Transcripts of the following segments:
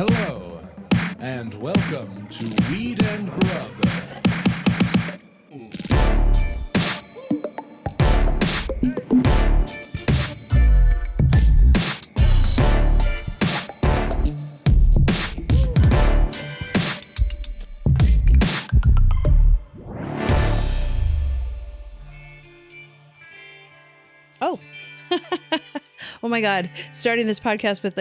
Hello, and welcome to Weed and Grub. Oh. Oh my God. Starting this podcast with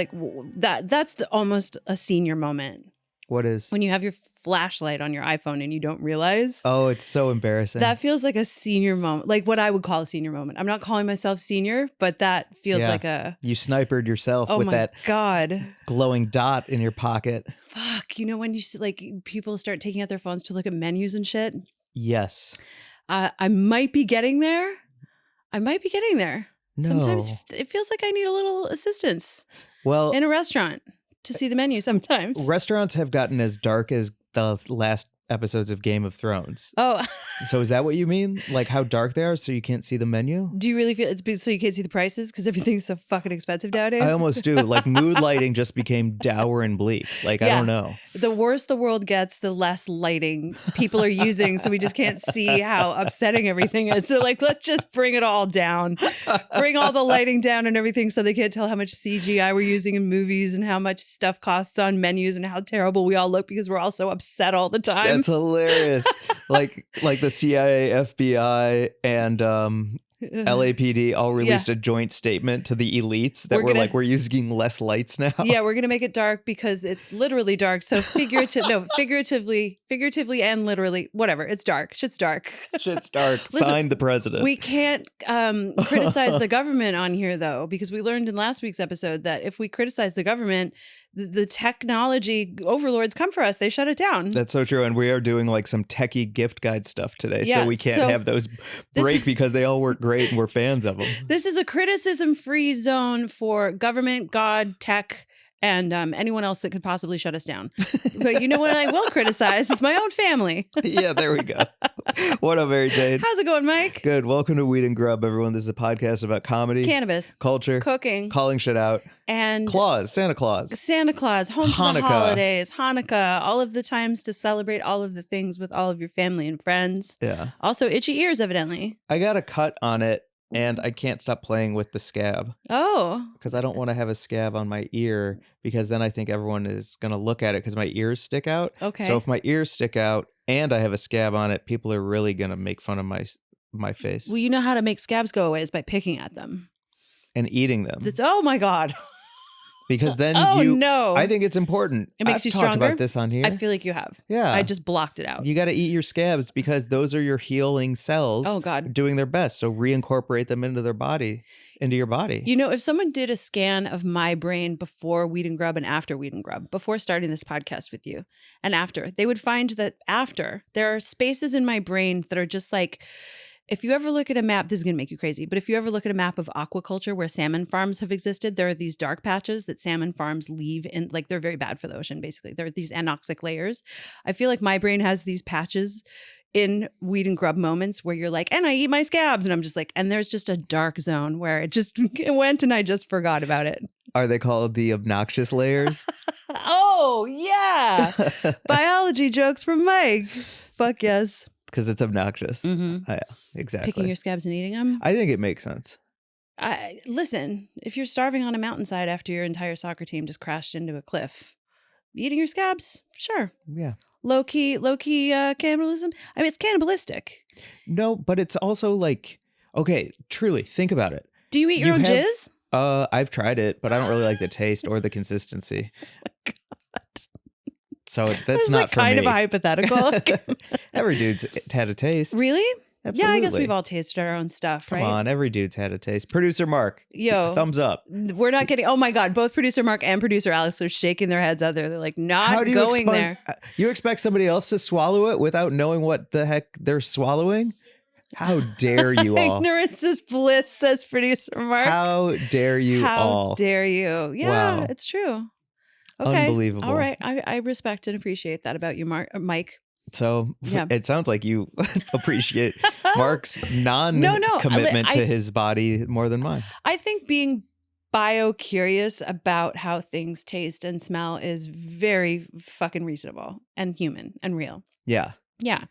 that's almost a senior moment. What is? When you have your flashlight on your iPhone and you don't realize. Oh, it's so embarrassing. That feels like a senior moment. Like what I would call a senior moment. I'm not calling myself senior, but that feels like a... You snipered yourself with that God. glowing dot in your pocket. Fuck. You know when you people start taking out their phones to look at menus and shit? Yes. I might be getting there. No. Sometimes it feels like I need a little assistance. Well, in a restaurant to see the menu sometimes. Restaurants have gotten as dark as the last episodes of Game of Thrones. Oh. So is that what you mean? Like how dark they are so you can't see the menu? Do you really feel it's so you can't see the prices because everything's so fucking expensive nowadays? I almost do. Like mood lighting just became dour and bleak. Like, I don't know. The worse the world gets, the less lighting people are using. So we just can't see how upsetting everything is. So like, let's just bring it all down. Bring all the lighting down and everything so they can't tell how much CGI we're using in movies and how much stuff costs on menus and how terrible we all look because we're all so upset all the time. That's hilarious. like the CIA, FBI, and LAPD all released a joint statement to the elites that we're using less lights now. Yeah, we're gonna make it dark because it's literally dark. So figuratively and literally, whatever. It's dark. Shit's dark. Shit's dark. Listen, signed the president. We can't criticize the government on here though, because we learned in last week's episode that if we criticize the government, the technology overlords come for us. They shut it down. That's so true. And we are doing like some techie gift guide stuff today. So we can't have those break because they all work great and we're fans of them. This is a criticism-free zone for government, God, tech, and anyone else that could possibly shut us down. But you know what I will criticize? It's my own family. Yeah, there we go. What up, Mary Jane? How's it going, Mike? Good. Welcome to Weed and Grub, everyone. This is a podcast about comedy, cannabis, culture, cooking, calling shit out, and Santa Claus, home for the holidays, Hanukkah, all of the times to celebrate all of the things with all of your family and friends. Yeah. Also, itchy ears, evidently. I got a cut on it. And I can't stop playing with the scab. Oh. Because I don't want to have a scab on my ear because then I think everyone is going to look at it because my ears stick out. Okay. So if my ears stick out and I have a scab on it, people are really going to make fun of my face. Well, you know how to make scabs go away is by picking at them. And eating them. Oh my God. Because then no. I think it's important. It makes you stronger. I've talked about this on here. I feel like you have. Yeah. I just blocked it out. You got to eat your scabs because those are your healing cells. Oh God. Doing their best. So reincorporate them into your body. You know, if someone did a scan of my brain before Weed and Grub and after Weed and Grub, before starting this podcast with you and after, they would find that after there are spaces in my brain that are just like, if you ever look at a map, this is going to make you crazy, but if you ever look at a map of aquaculture where salmon farms have existed, there are these dark patches that salmon farms leave in, like they're very bad for the ocean, basically. There are these anoxic layers. I feel like my brain has these patches in Weed and Grub moments where you're like, and I eat my scabs. And I'm just like, and there's just a dark zone where it went and I just forgot about it. Are they called the obnoxious layers? Oh, yeah. Biology jokes from Mike. Fuck yes. Because it's obnoxious. Mm-hmm. Yeah, exactly. Picking your scabs and eating them? I think it makes sense. Listen, if you're starving on a mountainside after your entire soccer team just crashed into a cliff, eating your scabs, sure. Yeah. Low key cannibalism. I mean, it's cannibalistic. No, but it's also like, okay, truly, think about it. Do you eat your own jizz? I've tried it, but I don't really like the taste or the consistency. Oh my God. So that's not for me. Kind of a hypothetical. Every dude's had a taste. Really? Absolutely. Yeah, I guess we've all tasted our own stuff, right? Come on, every dude's had a taste. Producer Mark, thumbs up. We're not getting. Oh my God, both producer Mark and producer Alex are shaking their heads out there. They're like, not going there. You expect somebody else to swallow it without knowing what the heck they're swallowing? How dare you all? Ignorance is bliss, says producer Mark. How dare you all? How dare you? Yeah, wow. It's true. Okay. Unbelievable. All right. I respect and appreciate that about you, Mike. So it sounds like you appreciate Mark's non-commitment to his body more than mine. I think being bio-curious about how things taste and smell is very fucking reasonable and human and real. Yeah. Yeah.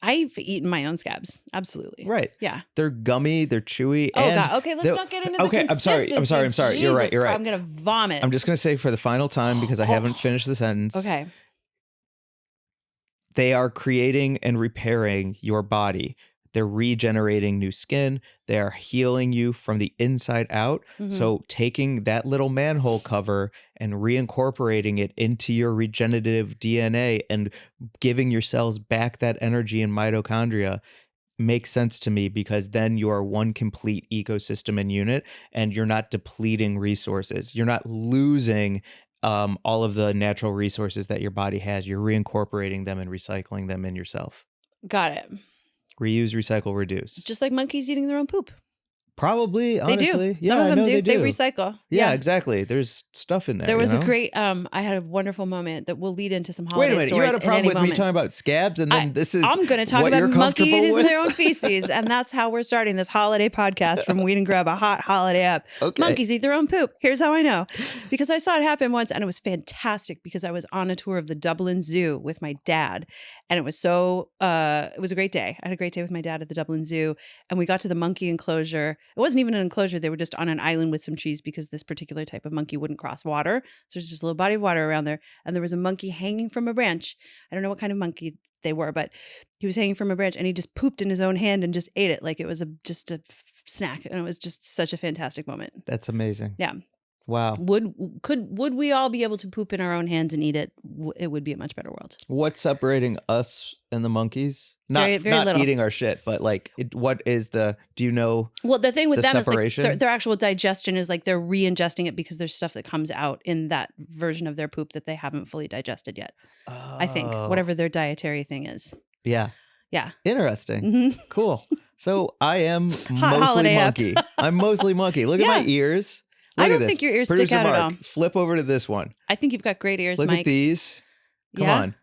I've eaten my own scabs. Absolutely. Right. Yeah. They're gummy. They're chewy. Oh, and God. Okay, let's not get into the Okay, I'm sorry. consistency. You're right. Jesus Christ, I'm going to vomit. I'm just going to say for the final time, because I haven't finished the sentence. Okay. They are creating and repairing your body. They're regenerating new skin. They are healing you from the inside out. Mhm. So taking that little manhole cover and reincorporating it into your regenerative DNA and giving your cells back that energy and mitochondria makes sense to me, because then you are one complete ecosystem and unit, and you're not depleting resources. You're not losing all of the natural resources that your body has. You're reincorporating them and recycling them in yourself. Got it. Reuse, recycle, reduce. Just like monkeys eating their own poop. Probably, honestly. They do. Some of them do. They recycle. Yeah, exactly. There's stuff in there. There was a great, I had a wonderful moment that will lead into some holiday stories. Wait a minute, you had a problem with me talking about scabs, and then I'm going to talk about monkey eating their own feces, and that's how we're starting this holiday podcast from Weed and Grub, a hot holiday up. Okay. Monkeys eat their own poop. Here's how I know. Because I saw it happen once, and it was fantastic, because I was on a tour of the Dublin Zoo with my dad, and it was it was a great day. I had a great day with my dad at the Dublin Zoo, and we got to the monkey enclosure. It wasn't even an enclosure. They were just on an island with some trees, because this particular type of monkey wouldn't cross water. So there's just a little body of water around there. And there was a monkey hanging from a branch. I don't know what kind of monkey they were, but he was hanging from a branch, and he just pooped in his own hand and just ate it like it was just a snack. And it was just such a fantastic moment. That's amazing. Yeah. Wow. Would we all be able to poop in our own hands and eat it? It would be a much better world. What's separating us and the monkeys? Not little. Eating our shit, but like, what is do you know? Well, the thing with them separation? is like their actual digestion is like they're re-ingesting it, because there's stuff that comes out in that version of their poop that they haven't fully digested yet. Oh. I think whatever their dietary thing is. Yeah. Yeah. Interesting. Mm-hmm. Cool. So I am Hot mostly monkey. I'm mostly monkey. Look at my ears. Look I don't at this. think your ears Producer stick out Mark, at all. Flip over to this one. I think you've got great ears, Look Mike. at these. Come Yeah? on.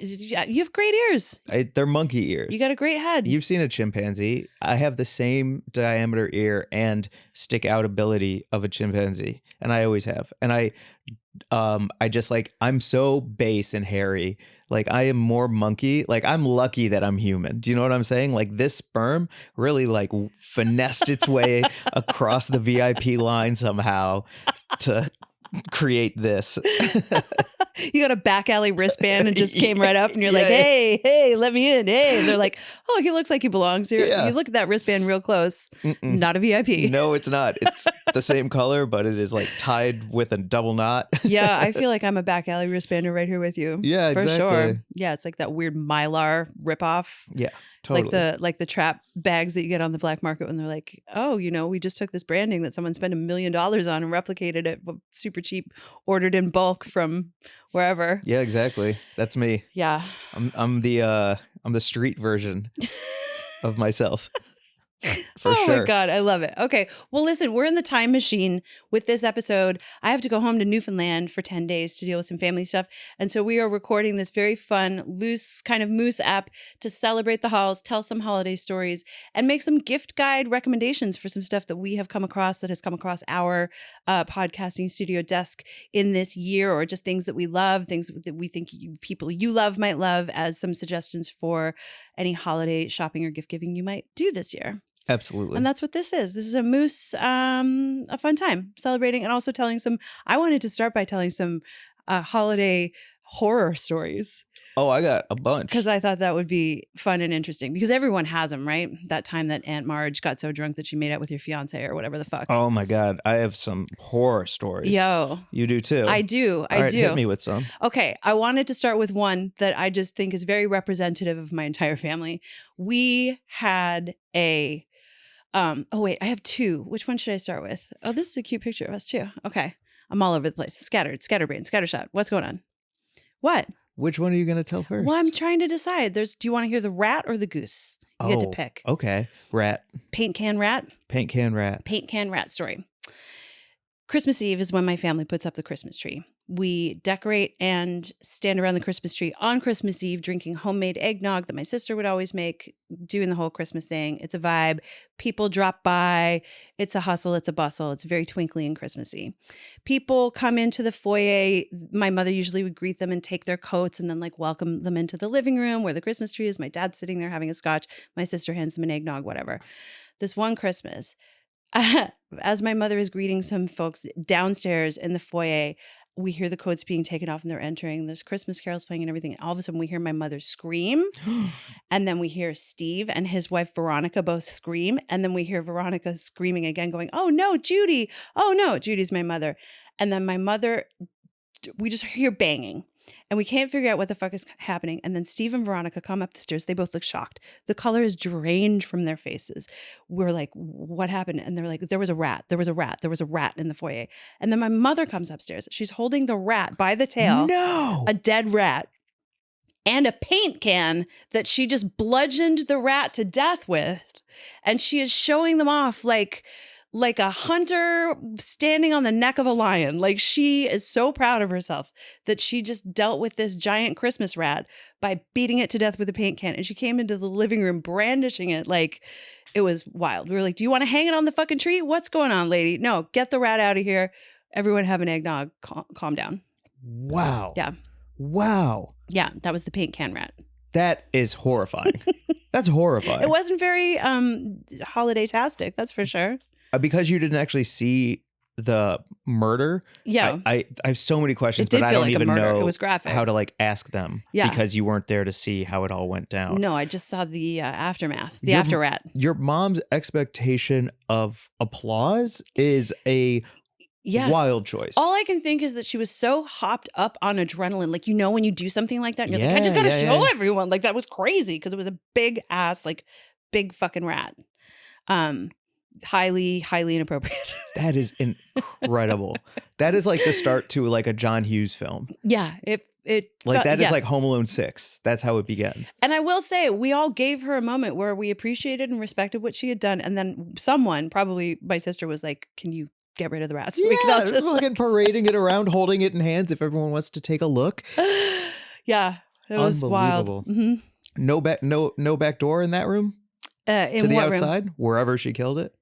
You have great ears. They're monkey ears. You got a great head. You've seen a chimpanzee. I have the same diameter ear and stick out ability of a chimpanzee, and I always have. And I just like, I'm so base and hairy. Like, I am more monkey. Like, I'm lucky that I'm human. Do you know what I'm saying? Like, this sperm really like finessed its way across the VIP line somehow to create this. You got a back alley wristband and just came right up, and you're like, hey, let me in. Hey. And they're like, oh, he looks like he belongs here. Yeah. You look at that wristband real close. Not a VIP. No, it's not. It's the same color, but it is like tied with a double knot. Yeah, I feel like I'm a back alley wristbander right here with you. Yeah, exactly. For sure. Yeah, it's like that weird Mylar ripoff. Yeah, totally. Like the trap bags that you get on the black market when they're like, oh, we just took this branding that someone spent $1 million on and replicated it super cheap, ordered in bulk from wherever. Yeah, exactly. That's me. Yeah. I'm the street version of myself. For oh sure. my God, I love it. Okay. Well, listen, we're in the time machine with this episode. I have to go home to Newfoundland for 10 days to deal with some family stuff. And so we are recording this very fun, loose kind of moose app to celebrate the halls, tell some holiday stories, and make some gift guide recommendations for some stuff that we have come across that has come across our podcasting studio desk in this year, or just things that we love, things that we think people you love might love, as some suggestions for any holiday shopping or gift giving you might do this year. Absolutely. And that's what this is. This is a moose, a fun time celebrating, and also telling some, I wanted to start by telling some holiday horror stories. Oh, I got a bunch. Because I thought that would be fun and interesting, because everyone has them, right? That time that Aunt Marge got so drunk that she made out with your fiance or whatever the fuck. Oh my God. I have some horror stories. Yo. You do too. I do. All right, hit me with some. Okay. I wanted to start with one that I just think is very representative of my entire family. We had a oh wait, I have two. Which one should I start with? Oh, this is a cute picture of us too. Okay. I'm all over the place. Scatterbrain, scattershot. What's going on? What? Which one are you going to tell first? Well, I'm trying to decide. Do you want to hear the rat or the goose? You get to pick. Okay. Rat. Paint can rat? Paint can rat. Paint can rat story. Christmas Eve is when my family puts up the Christmas tree. We decorate and stand around the Christmas tree on Christmas Eve, drinking homemade eggnog that my sister would always make, doing the whole Christmas thing. It's a vibe. People drop by. It's a hustle. It's a bustle. It's very twinkly and Christmassy. People come into the foyer. My mother usually would greet them and take their coats and then like welcome them into the living room where the Christmas tree is. My dad's sitting there having a scotch. My sister hands them an eggnog, whatever. This one Christmas, as my mother is greeting some folks downstairs in the foyer, we hear the coats being taken off and they're entering. There's Christmas carols playing and everything. And all of a sudden we hear my mother scream. And then we hear Steve and his wife Veronica both scream. And then we hear Veronica screaming again going, "Oh no, Judy. Oh no." Judy's my mother. And then my mother, we just hear banging. And we can't figure out what the fuck is happening. And then Steve and Veronica come up the stairs. They both look shocked. The color is drained from their faces. We're like, "What happened?" And they're like, "There was a rat. There was a rat. There was a rat in the foyer." And then my mother comes upstairs. She's holding the rat by the tail. No. A dead rat. And a paint can that she just bludgeoned the rat to death with. And she is showing them off like a hunter standing on the neck of a lion. Like she is so proud of herself that she just dealt with this giant Christmas rat by beating it to death with a paint can. And she came into the living room brandishing it like it was wild. We were like, "Do you want to hang it on the fucking tree? What's going on, lady? No, get the rat out of here. Everyone have an eggnog. Calm down." Wow. Yeah. Wow. Yeah, that was the paint can rat. That is horrifying. That's horrifying. It wasn't very holiday-tastic, that's for sure. Because you didn't actually see the murder. Yeah. I have so many questions, It did but I feel don't like a even murder. know It was graphic. how to like ask them. Yeah. Because you weren't there to see how it all went down. No, I just saw the aftermath, the Your- after rat. Your mom's expectation of applause is a Yeah. wild choice. All I can think is that she was so hopped up on adrenaline. Like, when you do something like that, and you're like, "I just got to show everyone." Like, that was crazy because it was a big ass, like, big fucking rat. Highly, highly inappropriate. That is incredible. That is like the start to like a John Hughes film. Yeah. That is like Home Alone 6. That's how it begins. And I will say, we all gave her a moment where we appreciated and respected what she had done. And then someone, probably my sister, was like, "Can you get rid of the rats?" We can all just fucking parading it around, holding it in hands if everyone wants to take a look. Yeah, it was wild. Mm-hmm. No back door in that room? In to the what outside? room? Wherever she killed it?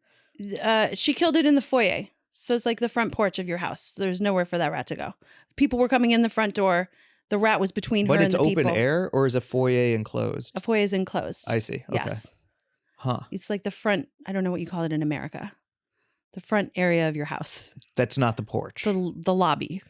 She killed it in the foyer. So it's like the front porch of your house. There's nowhere for that rat to go. People were coming in the front door. The rat was between her and the people. But it's open air, or is a foyer enclosed? A foyer is enclosed. I see. Okay. Yes. Huh. It's like the front, I don't know what you call it in America. The front area of your house. That's not the porch. The lobby.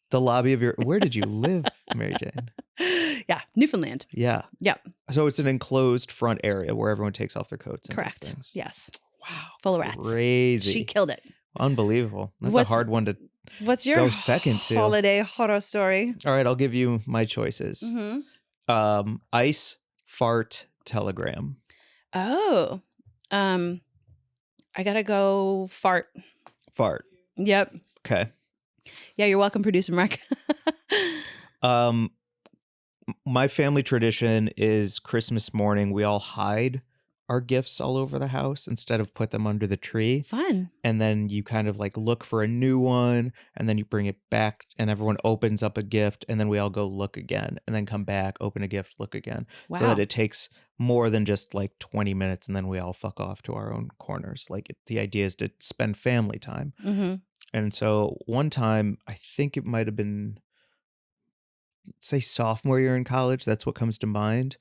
The lobby of your... Where did you live, Mary Jane? Yeah, Newfoundland. Yeah. Yep. So it's an enclosed front area where everyone takes off their coats and Correct. things. Yes. Wow. Full of rats. Crazy. She killed it. Unbelievable. That's a hard one to What's your go second to. holiday horror story? All right, I'll give you my choices. Mm-hmm. Ice, fart, telegram. Oh. I gotta go fart. Fart. Yep. Okay. Yeah, you're welcome, producer Mark. My family tradition is Christmas morning, we all hide our gifts all over the house instead of put them under the tree. Fun. And then you kind of like look for a new one, and then you bring it back and everyone opens up a gift, and then we all go look again and then come back, open a gift, look again. Wow. So that it takes more than just like 20 minutes and then we all fuck off to our own corners. Like the idea is to spend family time. Mm-hmm. And so one time, I think it might have been, say, sophomore year in college. That's what comes to mind.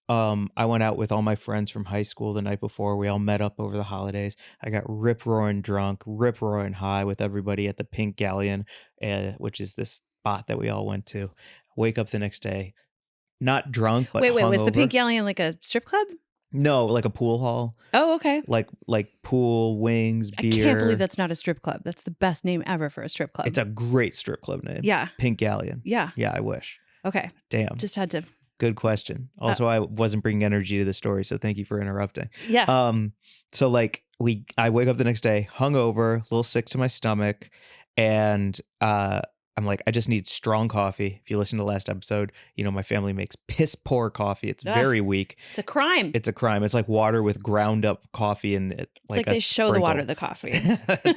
I went out with all my friends from high school the night before. We all met up over the holidays. I got rip-roaring drunk, rip-roaring high with everybody at the Pink Galleon, which is this spot that we all went to. Wake up the next day, not drunk, but Wait, was the hungover. Pink Galleon like a strip club? No, like a pool hall. Oh, okay. Like pool, wings, beer. I can't believe that's not a strip club. That's the best name ever for a strip club. It's a great strip club name. Yeah. Pink Galleon. Yeah. Yeah, I wish. Okay. Damn. Just had to. Good question. Also, I wasn't bringing energy to the story, so thank you for interrupting. Yeah. So like I wake up the next day, hungover, a little sick to my stomach, and I'm like, I just need strong coffee. If you listen to the last episode, you know my family makes piss poor coffee. It's very weak. It's a crime. It's a crime. It's like water with ground up coffee in it. It's like they show the water the coffee.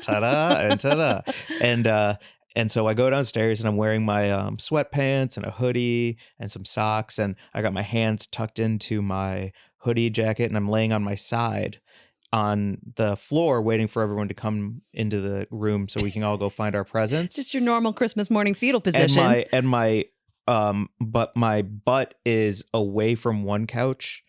Ta-da and ta-da. And so I go downstairs and I'm wearing my sweatpants and a hoodie and some socks. And I got my hands tucked into my hoodie jacket and I'm laying on my side on the floor waiting for everyone to come into the room so we can all go find our presents. Just your normal Christmas morning fetal position. But my butt is away from one couch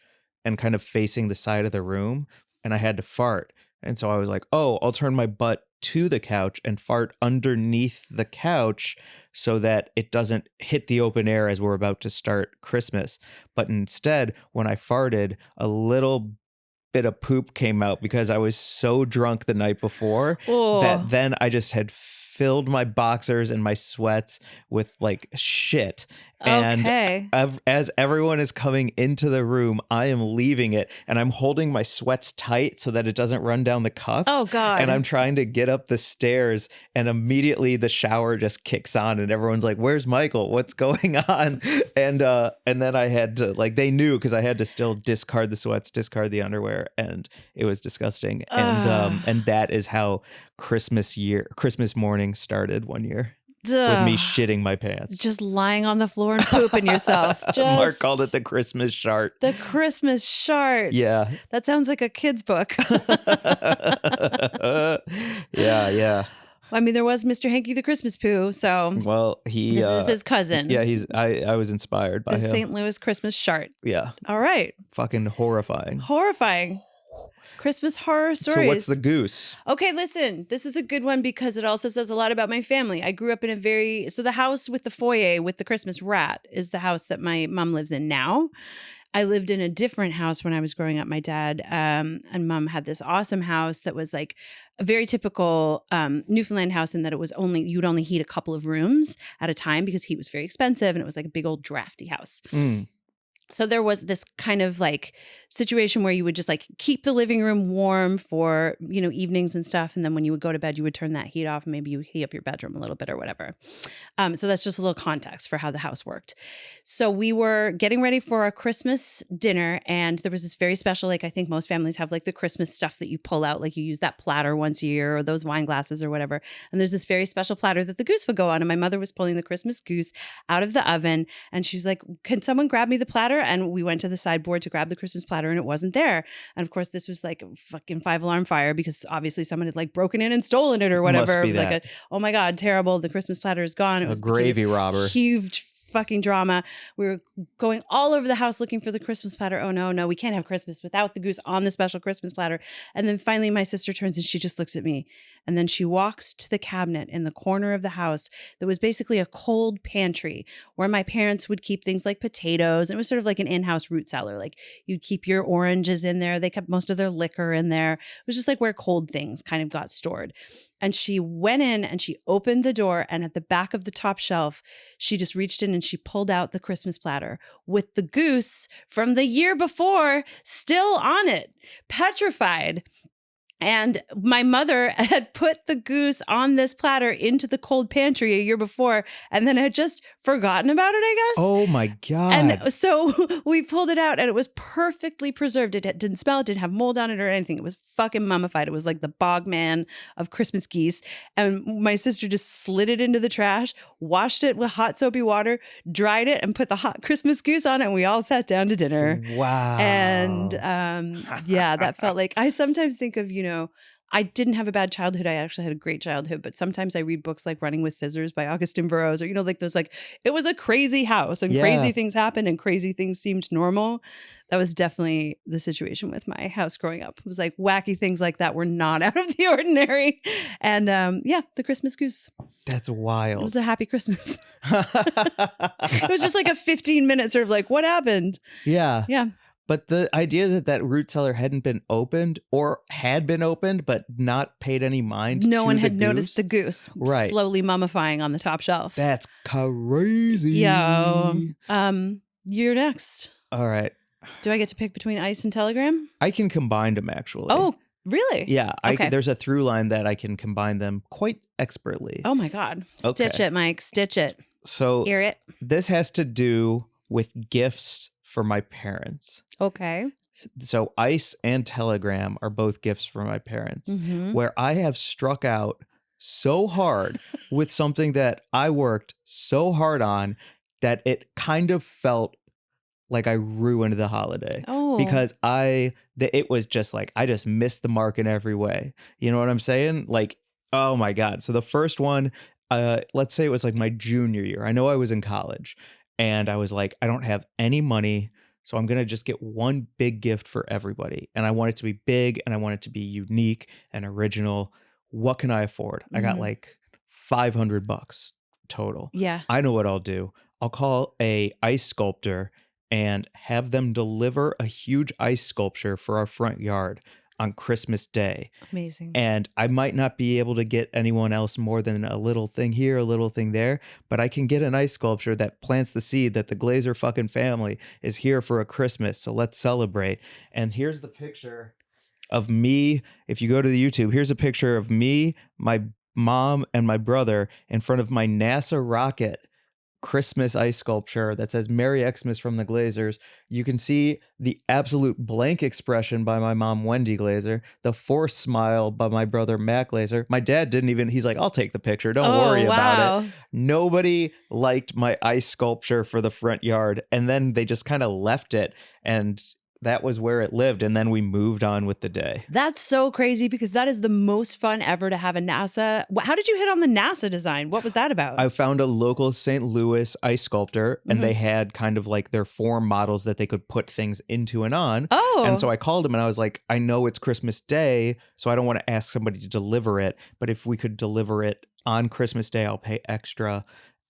and kind of facing the side of the room, and I had to fart. And so I was like, oh, I'll turn my butt to the couch and fart underneath the couch so that it doesn't hit the open air as we're about to start Christmas. But instead, when I farted, a little bit of poop came out because I was so drunk the night before that then I just had filled my boxers and my sweats with like shit. And as everyone is coming into the room, I am leaving it and I'm holding my sweats tight so that it doesn't run down the cuffs. Oh God. And I'm trying to get up the stairs and immediately the shower just kicks on and everyone's like, where's Michael? What's going on? And then I had to, like, they knew because I had to still discard the sweats, discard the underwear, and it was disgusting. And that is how Christmas morning started one year. With me shitting my pants. Just lying on the floor and pooping yourself. Mark called it the Christmas shart. The Christmas shart. Yeah. That sounds like a kid's book. Yeah. I mean, there was Mr. Hanky the Christmas Poo, so well, this is his cousin. Yeah, I was inspired by him. The St. Louis Christmas shart. Yeah. All right. Fucking horrifying. Christmas horror stories. So what's the goose? Okay, listen, this is a good one because it also says a lot about my family. I grew up in the house with the foyer with the Christmas rat is the house that my mom lives in now. I lived in a different house when I was growing up. My dad and mom had this awesome house that was like a very typical Newfoundland house in that you'd only heat a couple of rooms at a time because heat was very expensive and it was like a big old drafty house. So there was this kind of like situation where you would just like keep the living room warm for, evenings and stuff. And then when you would go to bed, you would turn that heat off and maybe you heat up your bedroom a little bit or whatever. So that's just a little context for how the house worked. So we were getting ready for a Christmas dinner and there was this very special, like I think most families have like the Christmas stuff that you pull out, like you use that platter once a year or those wine glasses or whatever. And there's this very special platter that the goose would go on. And my mother was pulling the Christmas goose out of the oven and she's like, can someone grab me the platter? And we went to the sideboard to grab the Christmas platter and it wasn't there. And of course, this was like a fucking 5-alarm fire because obviously someone had like broken in and stolen it or whatever. It was like oh my God, terrible. The Christmas platter is gone. It was a gravy robber. Huge fucking drama. We were going all over the house looking for the Christmas platter. Oh no, we can't have Christmas without the goose on the special Christmas platter. And then finally my sister turns and she just looks at me. And then she walks to the cabinet in the corner of the house that was basically a cold pantry where my parents would keep things like potatoes. It was sort of like an in-house root cellar. Like you'd keep your oranges in there. They kept most of their liquor in there. It was just like where cold things kind of got stored. And she went in and she opened the door and at the back of the top shelf, she just reached in and she pulled out the Christmas platter with the goose from the year before still on it, petrified. And my mother had put the goose on this platter into the cold pantry a year before and then had just forgotten about it, I guess. Oh my God. And so we pulled it out and it was perfectly preserved. It didn't smell, it didn't have mold on it or anything. It was fucking mummified. It was like the Bogman of Christmas geese. And my sister just slid it into the trash, washed it with hot soapy water, dried it and put the hot Christmas goose on it. And we all sat down to dinner. Wow. And that felt like, I sometimes think of, I didn't have a bad childhood. I actually had a great childhood, but sometimes I read books like Running with Scissors by Augustin Burroughs or, like those, like, it was a crazy house and crazy things happened and crazy things seemed normal. That was definitely the situation with my house growing up. It was like wacky things like that were not out of the ordinary. And the Christmas goose. That's wild. It was a happy Christmas. It was just like a 15-minute sort of like, what happened? Yeah. Yeah. But the idea that root cellar hadn't been opened or had been opened but not paid any mind no to one the had goose. Noticed the goose slowly mummifying on the top shelf. That's crazy. Yeah. You're next. All right. Do I get to pick between ice and telegram? I can combine them actually. Oh, really? Yeah. Okay. There's a through line that I can combine them quite expertly. Oh my God. Stitch it, Mike. Stitch it. So hear it. This has to do with gifts for my parents. Okay. So ice and telegram are both gifts for my parents, mm-hmm. where I have struck out so hard with something that I worked so hard on that it kind of felt like I ruined the holiday. Oh. Because it was just like, I just missed the mark in every way. You know what I'm saying? Like, oh my God. So the first one, let's say it was like my junior year. I know I was in college and I was like, I don't have any money. So I'm going to just get one big gift for everybody. And I want it to be big and I want it to be unique and original. What can I afford? I got like $500 total. Yeah. I know what I'll do. I'll call a ice sculptor and have them deliver a huge ice sculpture for our front yard on Christmas Day. Amazing. And I might not be able to get anyone else more than a little thing here, a little thing there, but I can get an ice sculpture that plants the seed that the Glazer fucking family is here for a Christmas. So let's celebrate. And here's the picture of me. If you go to the YouTube, here's a picture of me, my mom, and my brother in front of my NASA rocket Christmas ice sculpture that says Merry Xmas from the Glazers. You can see the absolute blank expression by my mom, Wendy Glazer, the forced smile by my brother, Matt Glazer. My dad didn't even, he's like, I'll take the picture. Don't worry about it. Nobody liked my ice sculpture for the front yard. And then they just kind of left it. And that was where it lived. And then we moved on with the day. That's so crazy because that is the most fun ever to have a NASA. How did you hit on the NASA design? What was that about? I found a local St. Louis ice sculptor and they had kind of like their form models that they could put things into and on. Oh. And so I called him and I was like, I know it's Christmas Day, so I don't want to ask somebody to deliver it. But if we could deliver it on Christmas Day, I'll pay extra.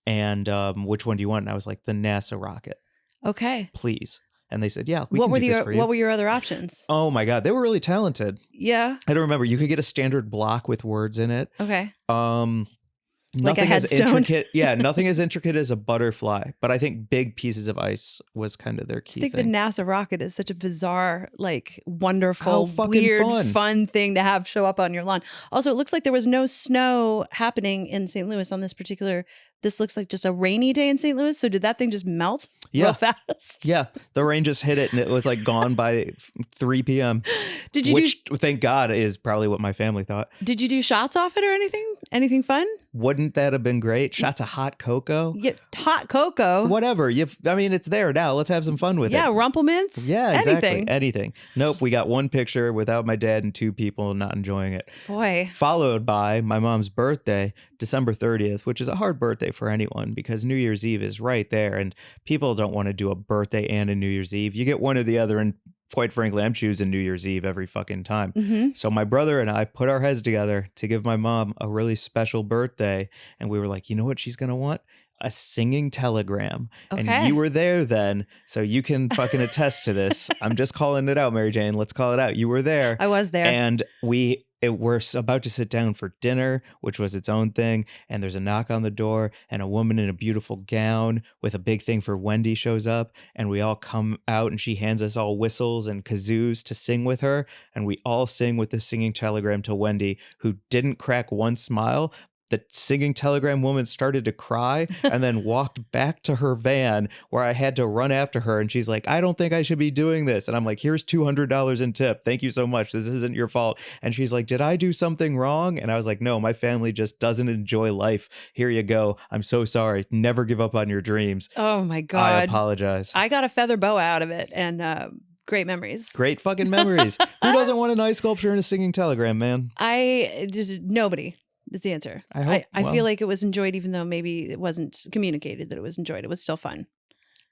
And which one do you want? And I was like, the NASA rocket. Okay. Please. And they said, yeah, we can do this for you. What were your other options? Oh my God. They were really talented. Yeah. I don't remember. You could get a standard block with words in it. Okay. Nothing a headstone? as intricate. Yeah, nothing as intricate as a butterfly. But I think big pieces of ice was kind of their key I think thing. the NASA rocket is such a bizarre, like wonderful, fucking weird, fun thing to have show up on your lawn. Also, it looks like there was no snow happening in St. Louis on this particular. This looks like just a rainy day in St. Louis. So did that thing just melt real fast? Yeah, the rain just hit it and it was like gone by 3 p.m. Did you which, thank God, is probably what my family thought. Did you do shots off it or anything? Anything fun? Wouldn't that have been great? Shots of hot cocoa? Yeah, hot cocoa. Whatever. I mean, it's there now. Let's have some fun with it. Yeah, rumplements. Yeah, exactly. Anything. Nope, we got one picture without my dad and 2 people not enjoying it. Boy. Followed by my mom's birthday, December 30th, which is a hard birthday for anyone because New Year's Eve is right there and people don't want to do a birthday and a New Year's Eve. You get one or the other, and quite frankly, I'm choosing New Year's Eve every fucking time. Mm-hmm. So my brother and I put our heads together to give my mom a really special birthday. And we were like, you know what she's going to want? A singing telegram. Okay. And you were there then, so you can fucking attest to this. I'm just calling it out, Mary Jane. Let's call it out. You were there. I was there. And we're about to sit down for dinner, which was its own thing. And there's a knock on the door and a woman in a beautiful gown with a big thing for Wendy shows up. And we all come out and she hands us all whistles and kazoos to sing with her. And we all sing with the singing telegram to Wendy, who didn't crack one smile. The singing telegram woman started to cry and then walked back to her van where I had to run after her. And she's like, I don't think I should be doing this. And I'm like, here's $200 in tip. Thank you so much. This isn't your fault. And she's like, did I do something wrong? And I was like, no, my family just doesn't enjoy life. Here you go. I'm so sorry. Never give up on your dreams. Oh my God. I apologize. I got a feather boa out of it and great memories. Great fucking memories. Who doesn't want an ice sculpture and a singing telegram, man? Nobody. Is the answer. I feel like it was enjoyed, even though maybe it wasn't communicated that it was enjoyed. It was still fun.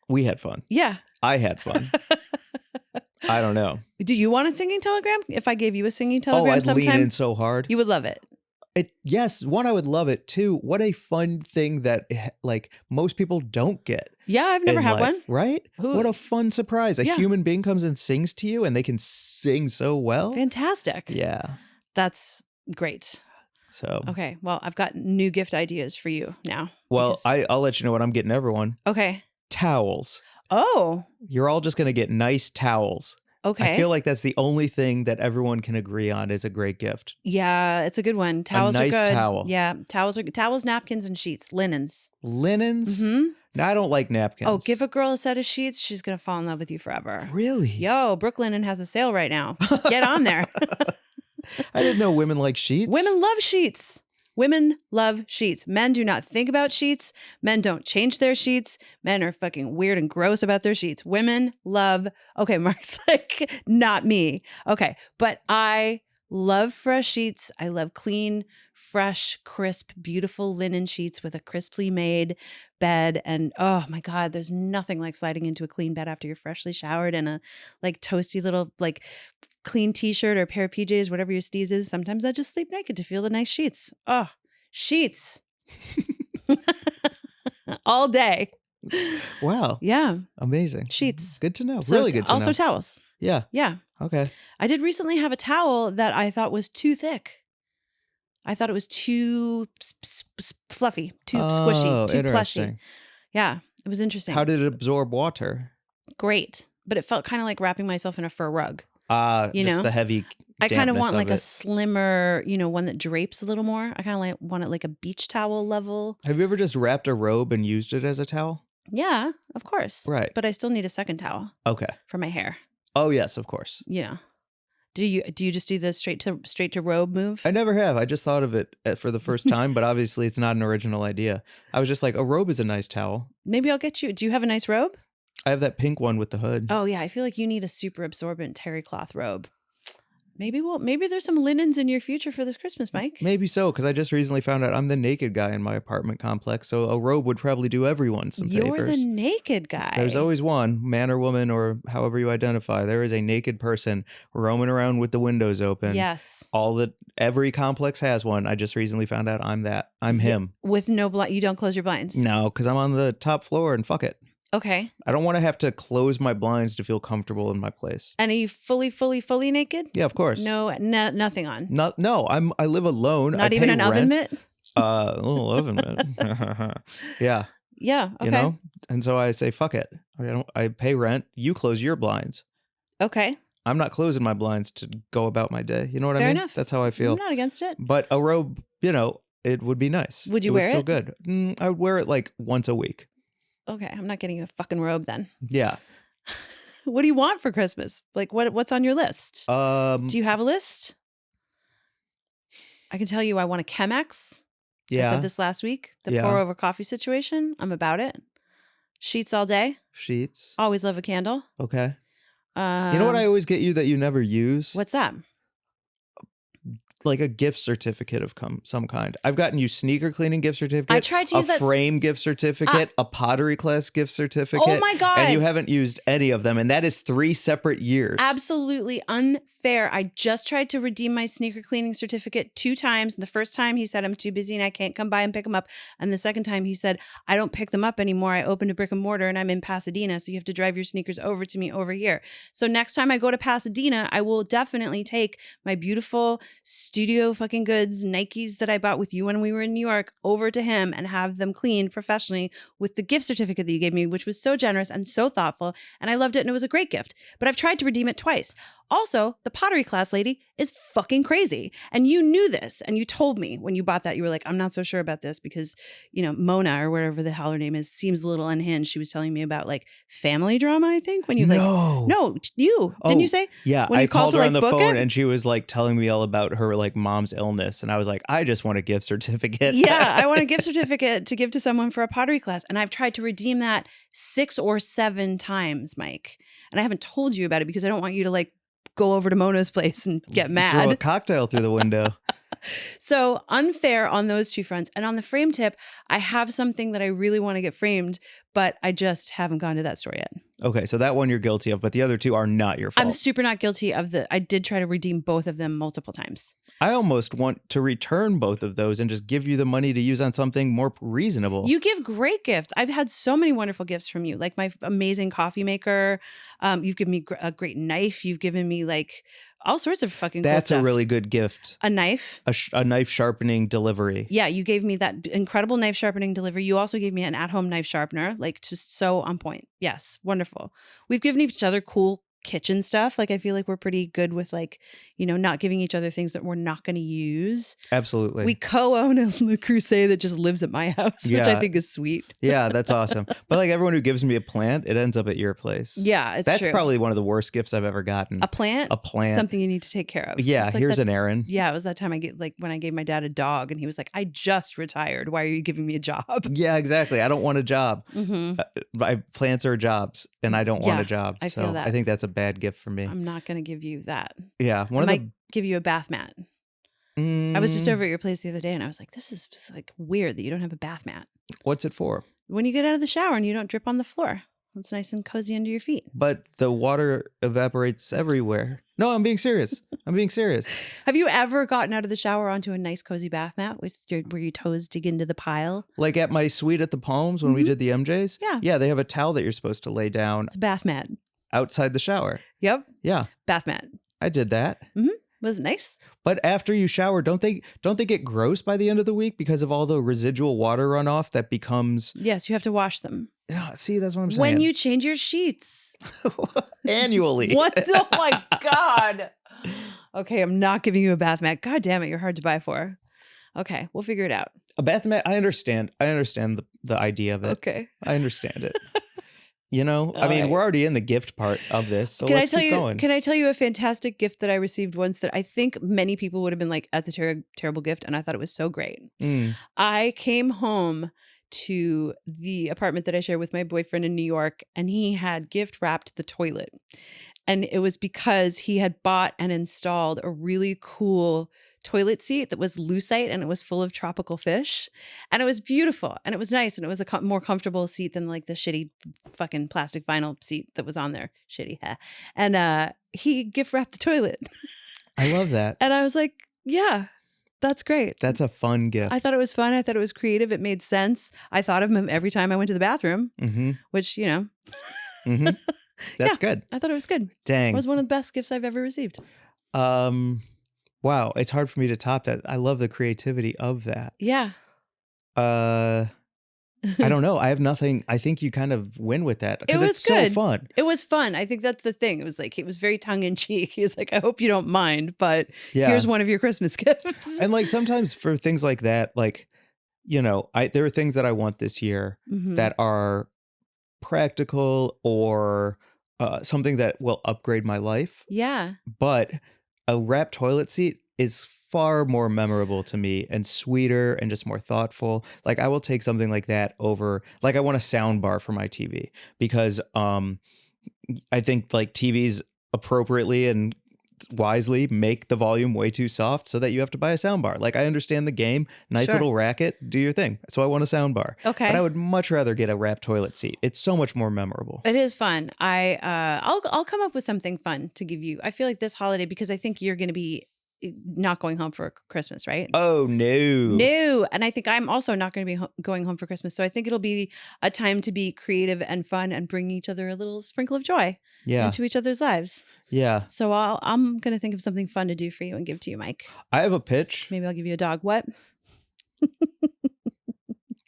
We had fun. Yeah. I had fun. I don't know. Do you want a singing telegram? If I gave you a singing telegram I'd lean sometime, in so hard. you would love it. Yes, one, I would love it. 2, what a fun thing that like most people don't get. Yeah, I've never had one. Right? What a fun surprise. A human being comes and sings to you and they can sing so well. Fantastic. Yeah. That's great. So okay, well, I've got new gift ideas for you now. Well, I'll let you know what I'm getting everyone. Okay. Towels. Oh. You're all just going to get nice towels. Okay. I feel like that's the only thing that everyone can agree on is a great gift. Yeah, it's a good one. Towels nice are good. Towel. Yeah, towels are good. Towels, napkins, and sheets. Linens. Linens? Mm-hmm. No, I don't like napkins. Oh, give a girl a set of sheets. She's going to fall in love with you forever. Really? Yo, Brooklinen has a sale right now. Get on there. I didn't know women like sheets. Women love sheets. Women love sheets. Men do not think about sheets. Men don't change their sheets. Men are fucking weird and gross about their sheets. Women love, okay, Mark's like, not me. Okay, but I love fresh sheets. I love clean, fresh, crisp, beautiful linen sheets with a crisply made bed. And oh my God, there's nothing like sliding into a clean bed after you're freshly showered and a like toasty little like clean t-shirt or a pair of PJs, whatever your steez is. Sometimes I just sleep naked to feel the nice sheets. Oh, sheets. All day. Wow. Yeah. Amazing. Sheets. Good to know. So, Really good to know. also towels. Yeah. Yeah. Okay. I did recently have a towel that I thought was too thick. I thought it was too fluffy, too squishy, too plushy. Interesting. Yeah. It was interesting. How did it absorb water? Great. But it felt kind of like wrapping myself in a fur rug. You know? Just the heavy I kind of want like it. a slimmer, one that drapes a little more. I kind of like want it like a beach towel level. Have you ever just wrapped a robe and used it as a towel? Yeah, of course. Right. But I still need a second towel. Okay. For my hair. Oh yes, of course. Yeah. Do you just do the straight to robe move? I never have. I just thought of it for the first time, but obviously it's not an original idea. I was just like, a robe is a nice towel. Maybe I'll get you. Do you have a nice robe? I have that pink one with the hood. Oh yeah, I feel like you need a super absorbent terry cloth robe. Maybe there's some linens in your future for this Christmas, Mike. Maybe so, because I just recently found out I'm the naked guy in my apartment complex, so a robe would probably do everyone some favors. You're the naked guy. There's always one, man or woman or however you identify. There is a naked person roaming around with the windows open. Yes. Every complex has one. I just recently found out I'm that. I'm him. With no blind, you don't close your blinds? No, because I'm on the top floor and fuck it. Okay. I don't want to have to close my blinds to feel comfortable in my place. And are you fully naked? Yeah, of course. No, nothing on. No. I live alone. Not even an oven mitt? A little oven mitt. Yeah. Yeah. Okay. And so I say, fuck it. I pay rent. You close your blinds. Okay. I'm not closing my blinds to go about my day. You know what I Fair mean? enough. That's how I feel. I'm not against it. But a robe, it would be nice. Would you wear it? it? Would feel good. I would wear it like once a week. Okay, I'm not getting you a fucking robe then. Yeah. What do you want for Christmas? Like what's on your list? Do you have a list? I can tell you I want a Chemex. Yeah. I said this last week. The pour over coffee situation. I'm about it. Sheets all day. Sheets. Always love a candle. Okay. You know what I always get you that you never use? What's that? Like a gift certificate of some kind. I've gotten you sneaker cleaning gift certificate. I tried to use that frame gift certificate, a pottery class gift certificate. Oh my God. And you haven't used any of them. And that is 3 separate years. Absolutely unfair. I just tried to redeem my sneaker cleaning certificate 2 times. And the first time he said, I'm too busy and I can't come by and pick them up. And the second time he said, I don't pick them up anymore. I opened a brick and mortar and I'm in Pasadena. So you have to drive your sneakers over to me over here. So next time I go to Pasadena, I will definitely take my beautiful Studio fucking goods Nikes that I bought with you when we were in New York over to him and have them cleaned professionally with the gift certificate that you gave me, which was so generous and so thoughtful. And I loved it and it was a great gift. But I've tried to redeem it twice. Also, the pottery class lady is fucking crazy. And you knew this. And you told me when you bought that, you were like, I'm not so sure about this because, Mona or whatever the hell her name is seems a little unhinged. She was telling me about like family drama, I think, when you didn't you say? Yeah, when I called her on the phone it? and she was like telling me all about her like mom's illness. And I was like, I just want a gift certificate. Yeah, I want a gift certificate to give to someone for a pottery class. And I've tried to redeem that 6 or 7 times, Mike. And I haven't told you about it because I don't want you to like go over to Mona's place and get mad. Throw a cocktail through the window. So unfair on those 2 fronts. And on the frame tip, I have something that I really want to get framed, but I just haven't gone to that store yet. Okay, so that one you're guilty of, but the other 2 are not your fault. I'm super not guilty of I did try to redeem both of them multiple times. I almost want to return both of those and just give you the money to use on something more reasonable. You give great gifts. I've had so many wonderful gifts from you, like my amazing coffee maker. You've given me a great knife. You've given me like all sorts of fucking cool That's stuff. a really good gift. A knife. A knife sharpening delivery. Yeah, you gave me that incredible knife sharpening delivery. You also gave me an at-home knife sharpener, like just so on point. Yes, wonderful. We've given each other cool kitchen stuff. Like I feel like we're pretty good with like, not giving each other things that we're not going to use. Absolutely. We co-own a Le Creuset that just lives at my house, which I think is sweet. Yeah, that's awesome. But like everyone who gives me a plant, it ends up at your place. Yeah, That's true. probably one of the worst gifts I've ever gotten. A plant? A plant. Something you need to take care of. Yeah, like here's an errand. Yeah, it was that time when I gave my dad a dog and he was like, I just retired. Why are you giving me a job? Yeah, exactly. I don't want a job. Plants are jobs and I don't want a job. I feel that. I think that's a bad gift for me. I'm not going to give you that. Yeah. I might give you a bath mat. I was just over at your place the other day and I was like, this is like weird that you don't have a bath mat. What's it for? When you get out of the shower and you don't drip on the floor. It's nice and cozy under your feet. But the water evaporates everywhere. No, I'm being serious. Have you ever gotten out of the shower onto a nice cozy bath mat where your toes dig into the pile? Like at my suite at the Palms when we did the MJs? Yeah. Yeah, they have a towel that you're supposed to lay down. It's a bath mat. Outside the shower. Yep. Yeah. Bath mat. I did that. Was it nice? But after you shower, don't they get gross by the end of the week because of all the residual water runoff that becomes... Yes, you have to wash them. Yeah, see, that's what I'm saying. When you change your sheets. Annually. What? Oh my God. Okay, I'm not giving you a bath mat. God damn it, you're hard to buy for. Okay, we'll figure it out. A bath mat, I understand. I understand the idea of it. Okay. I understand it. I mean, we're already in the gift part of this, so let's keep going. Can I tell you a fantastic gift that I received once that I think many people would have been like, that's a terrible gift, and I thought it was so great. I came home to the apartment that I share with my boyfriend in New York, and he had gift wrapped the toilet. And it was because he had bought and installed a really cool toilet seat that was lucite and it was full of tropical fish. And it was beautiful and it was nice. And it was a more comfortable seat than like the shitty fucking plastic vinyl seat that was on there. Shitty. Huh? And he gift wrapped the toilet. I love that. And I was like, yeah, that's great. That's a fun gift. I thought it was fun. I thought it was creative. It made sense. I thought of him every time I went to the bathroom, which, That's good. I thought it was good. Dang. It was one of the best gifts I've ever received. Wow. It's hard for me to top that. I love the creativity of that. Yeah. I don't know. I have nothing. I think you kind of win with that. It was good. So fun. It was fun. I think that's the thing. It was very tongue in cheek. He was like, I hope you don't mind, but here's one of your Christmas gifts. And like sometimes for things like that, like, there are things that I want this year that are practical or something that will upgrade my life. Yeah. But a wrapped toilet seat is far more memorable to me and sweeter and just more thoughtful. Like I will take something like that over, like I want a sound bar for my TV because I think like TVs appropriately and wisely make the volume way too soft so that you have to buy a sound bar. Like I understand the game, nice little racket, do your thing. So I want a sound bar. Okay. But I would much rather get a wrapped toilet seat. It's so much more memorable. It is fun. I'll come up with something fun to give you. I feel like this holiday, because I think you're going to be not going home for Christmas, right? Oh, no. And I think I'm also not going to be going home for Christmas. So I think it'll be a time to be creative and fun and bring each other a little sprinkle of joy into each other's lives. Yeah. So I'm going to think of something fun to do for you and give to you, Mike. I have a pitch. Maybe I'll give you a dog. What?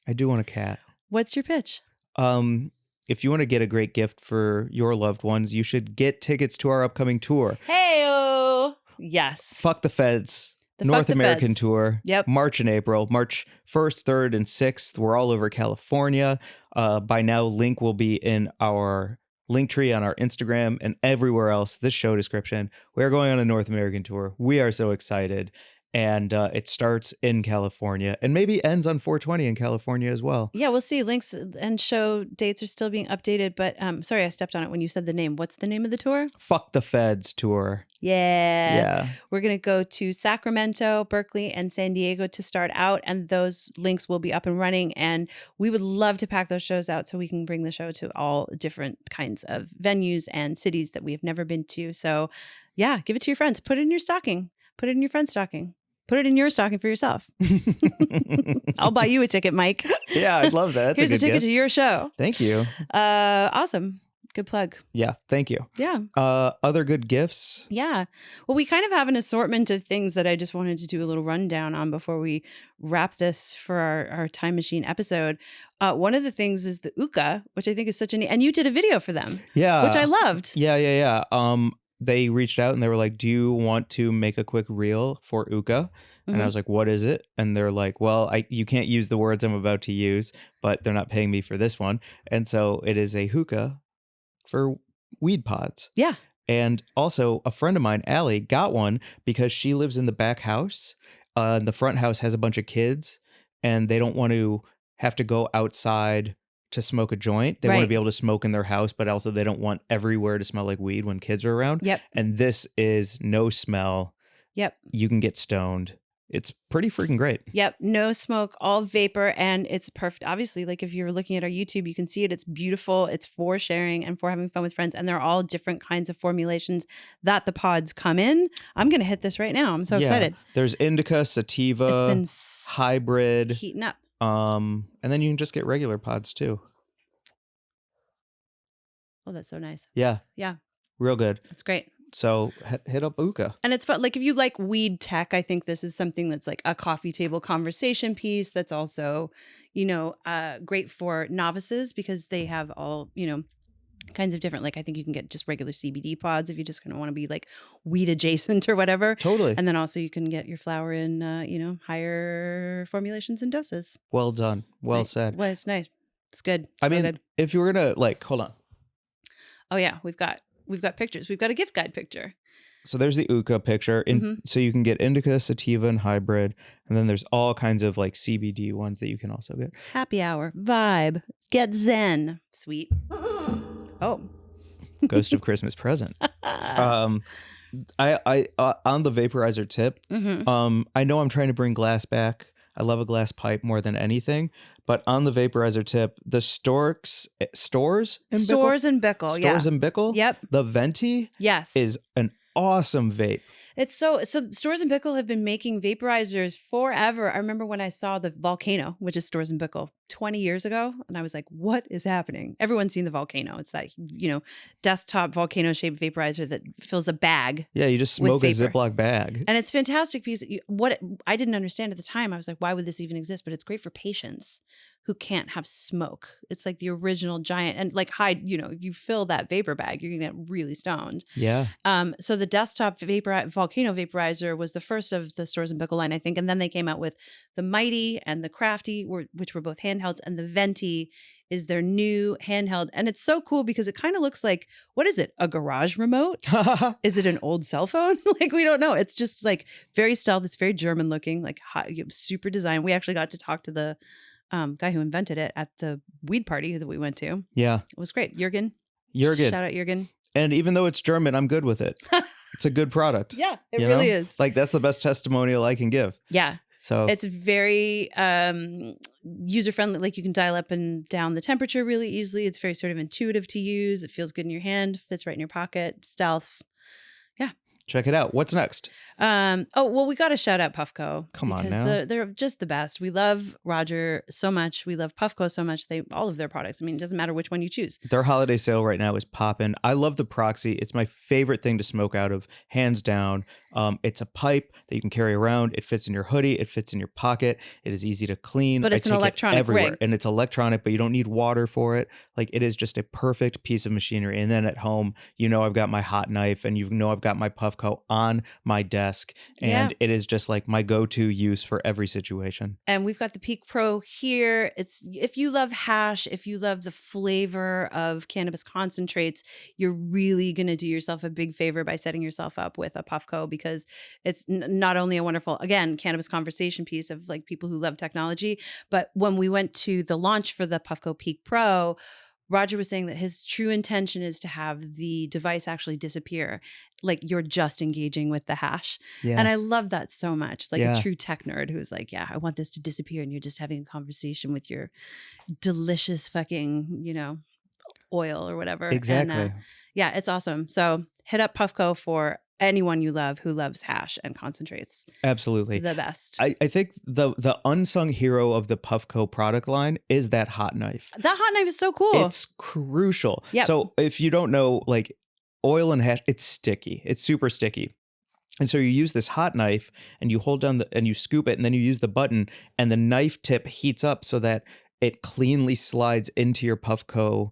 I do want a cat. What's your pitch? If you want to get a great gift for your loved ones, you should get tickets to our upcoming tour. Hey-o! Yes. Fuck the Feds. North American tour. Yep. March and April. March 1st, 3rd, and 6th. We're all over California. By now, link will be in our link tree on our Instagram and everywhere else. This show description. We are going on a North American tour. We are so excited. And it starts in California and maybe ends on 420 in California as well. Yeah, we'll see. Links and show dates are still being updated. But sorry, I stepped on it when you said the name. What's the name of the tour? Fuck the Feds tour. Yeah. We're going to go to Sacramento, Berkeley, and San Diego to start out. And those links will be up and running. And we would love to pack those shows out so we can bring the show to all different kinds of venues and cities that we have never been to. So yeah, give it to your friends. Put it in your stocking. Put it in your friend's stocking. Put it in your stocking for yourself. I'll buy you a ticket, Mike. Yeah, I'd love that. Here's a ticket to your show. Thank you. Awesome. Good plug. Yeah, thank you. Yeah. Other good gifts? Yeah. Well, we kind of have an assortment of things that I just wanted to do a little rundown on before we wrap this for our time machine episode. One of the things is the Ooka, which I think is such a neat, and you did a video for them. Yeah. Which I loved. Yeah. They reached out and they were like, do you want to make a quick reel for Ooka? And I was like, what is it? And they're like, well, you can't use the words I'm about to use, but they're not paying me for this one. And so it is a hookah for weed pods. Yeah. And also a friend of mine, Allie, got one because she lives in the back house. The front house has a bunch of kids and they don't want to have to go outside to smoke a joint. They want to be able to smoke in their house, but also they don't want everywhere to smell like weed when kids are around. Yep. And this is no smell. Yep. You can get stoned. It's pretty freaking great. Yep. No smoke, all vapor, and it's perfect. Obviously, like if you're looking at our YouTube, you can see it. It's beautiful. It's for sharing and for having fun with friends. And they're all different kinds of formulations that the pods come in. I'm going to hit this right now. I'm so excited. There's indica, sativa, hybrid. Heating up. And then you can just get regular pods too. Oh, that's so nice. Yeah. Yeah. Real good. It's great. So hit up Ooka. And it's fun. Like if you like weed tech, I think this is something that's like a coffee table conversation piece that's also, great for novices because they have all, kinds of different, like I think you can get just regular CBD pods if you just kind of want to be like weed adjacent or whatever. Totally. And then also you can get your flower in, higher formulations and doses. Well done. Well said. Well, it's nice. It's good. I mean, if you were going to hold on. Oh yeah. We've got pictures. We've got a gift guide picture. So there's the Ooka picture. So you can get indica, sativa, and hybrid. And then there's all kinds of like CBD ones that you can also get. Happy hour, vibe, get zen. Sweet. Oh. Ghost of Christmas present. I on the vaporizer tip, I know I'm trying to bring glass back. I love a glass pipe more than anything. But on the vaporizer tip, the Storz and Bickel. Yeah. Storz and Bickel. Yep. The Venty. Yes. Is an awesome vape. It's so Storz and Bickel have been making vaporizers forever. I remember when I saw the Volcano, which is Storz and Bickel, 20 years ago, and I was like, what is happening? Everyone's seen the Volcano. It's that, desktop volcano shaped vaporizer that fills a bag. Yeah, you just smoke a Ziploc bag. And it's fantastic because I didn't understand at the time. I was like, why would this even exist? But it's great for patients who can't have smoke. It's like the original giant, and like if you fill that vapor bag, you're gonna get really stoned. Yeah. So the desktop volcano vaporizer was the first of the Storz and Bickel line, I think, and then they came out with the Mighty and the Crafty, which were both handhelds, and the Venty is their new handheld, and it's so cool because it kind of looks like, what is it? A garage remote? Is it an old cell phone? Like we don't know. It's just like very stealth. It's very German looking, like super design. We actually got to talk to the guy who invented it at the weed party that we went to. Yeah. It was great. Jürgen. Shout out Jürgen. And even though it's German, I'm good with it. It's a good product. Yeah, it really is. Like that's the best testimonial I can give. Yeah. So it's very user friendly. Like you can dial up and down the temperature really easily. It's very sort of intuitive to use. It feels good in your hand, fits right in your pocket, stealth. Yeah. Check it out. What's next? We got to shout out Puffco. Come on now. They're just the best. We love Roger so much. We love Puffco so much. All of their products. I mean, it doesn't matter which one you choose. Their holiday sale right now is popping. I love the Proxy. It's my favorite thing to smoke out of, hands down. It's a pipe that you can carry around. It fits in your hoodie. It fits in your pocket. It is easy to clean. But it's an electronic rig. And it's electronic, but you don't need water for it. Like it is just a perfect piece of machinery. And then at home, I've got my hot knife and I've got my Puffco on my desk. And it is just like my go-to use for every situation. And we've got the Peak Pro here. It's if you love hash, if you love the flavor of cannabis concentrates, you're really going to do yourself a big favor by setting yourself up with a Puffco because it's not only a wonderful, again, cannabis conversation piece of like people who love technology, but when we went to the launch for the Puffco Peak Pro, Roger was saying that his true intention is to have the device actually disappear. Like you're just engaging with the hash. Yeah. And I love that so much. It's like a true tech nerd who's like, yeah, I want this to disappear. And you're just having a conversation with your delicious fucking, oil or whatever. Exactly. And, it's awesome. So hit up Puffco for anyone you love who loves hash and concentrates. Absolutely. The best. I think the unsung hero of the Puffco product line is that hot knife. That hot knife is so cool. It's crucial. Yep. So if you don't know, like oil and hash, it's sticky. It's super sticky. And so you use this hot knife and you hold down and you scoop it, and then you use the button, and the knife tip heats up so that it cleanly slides into your Puffco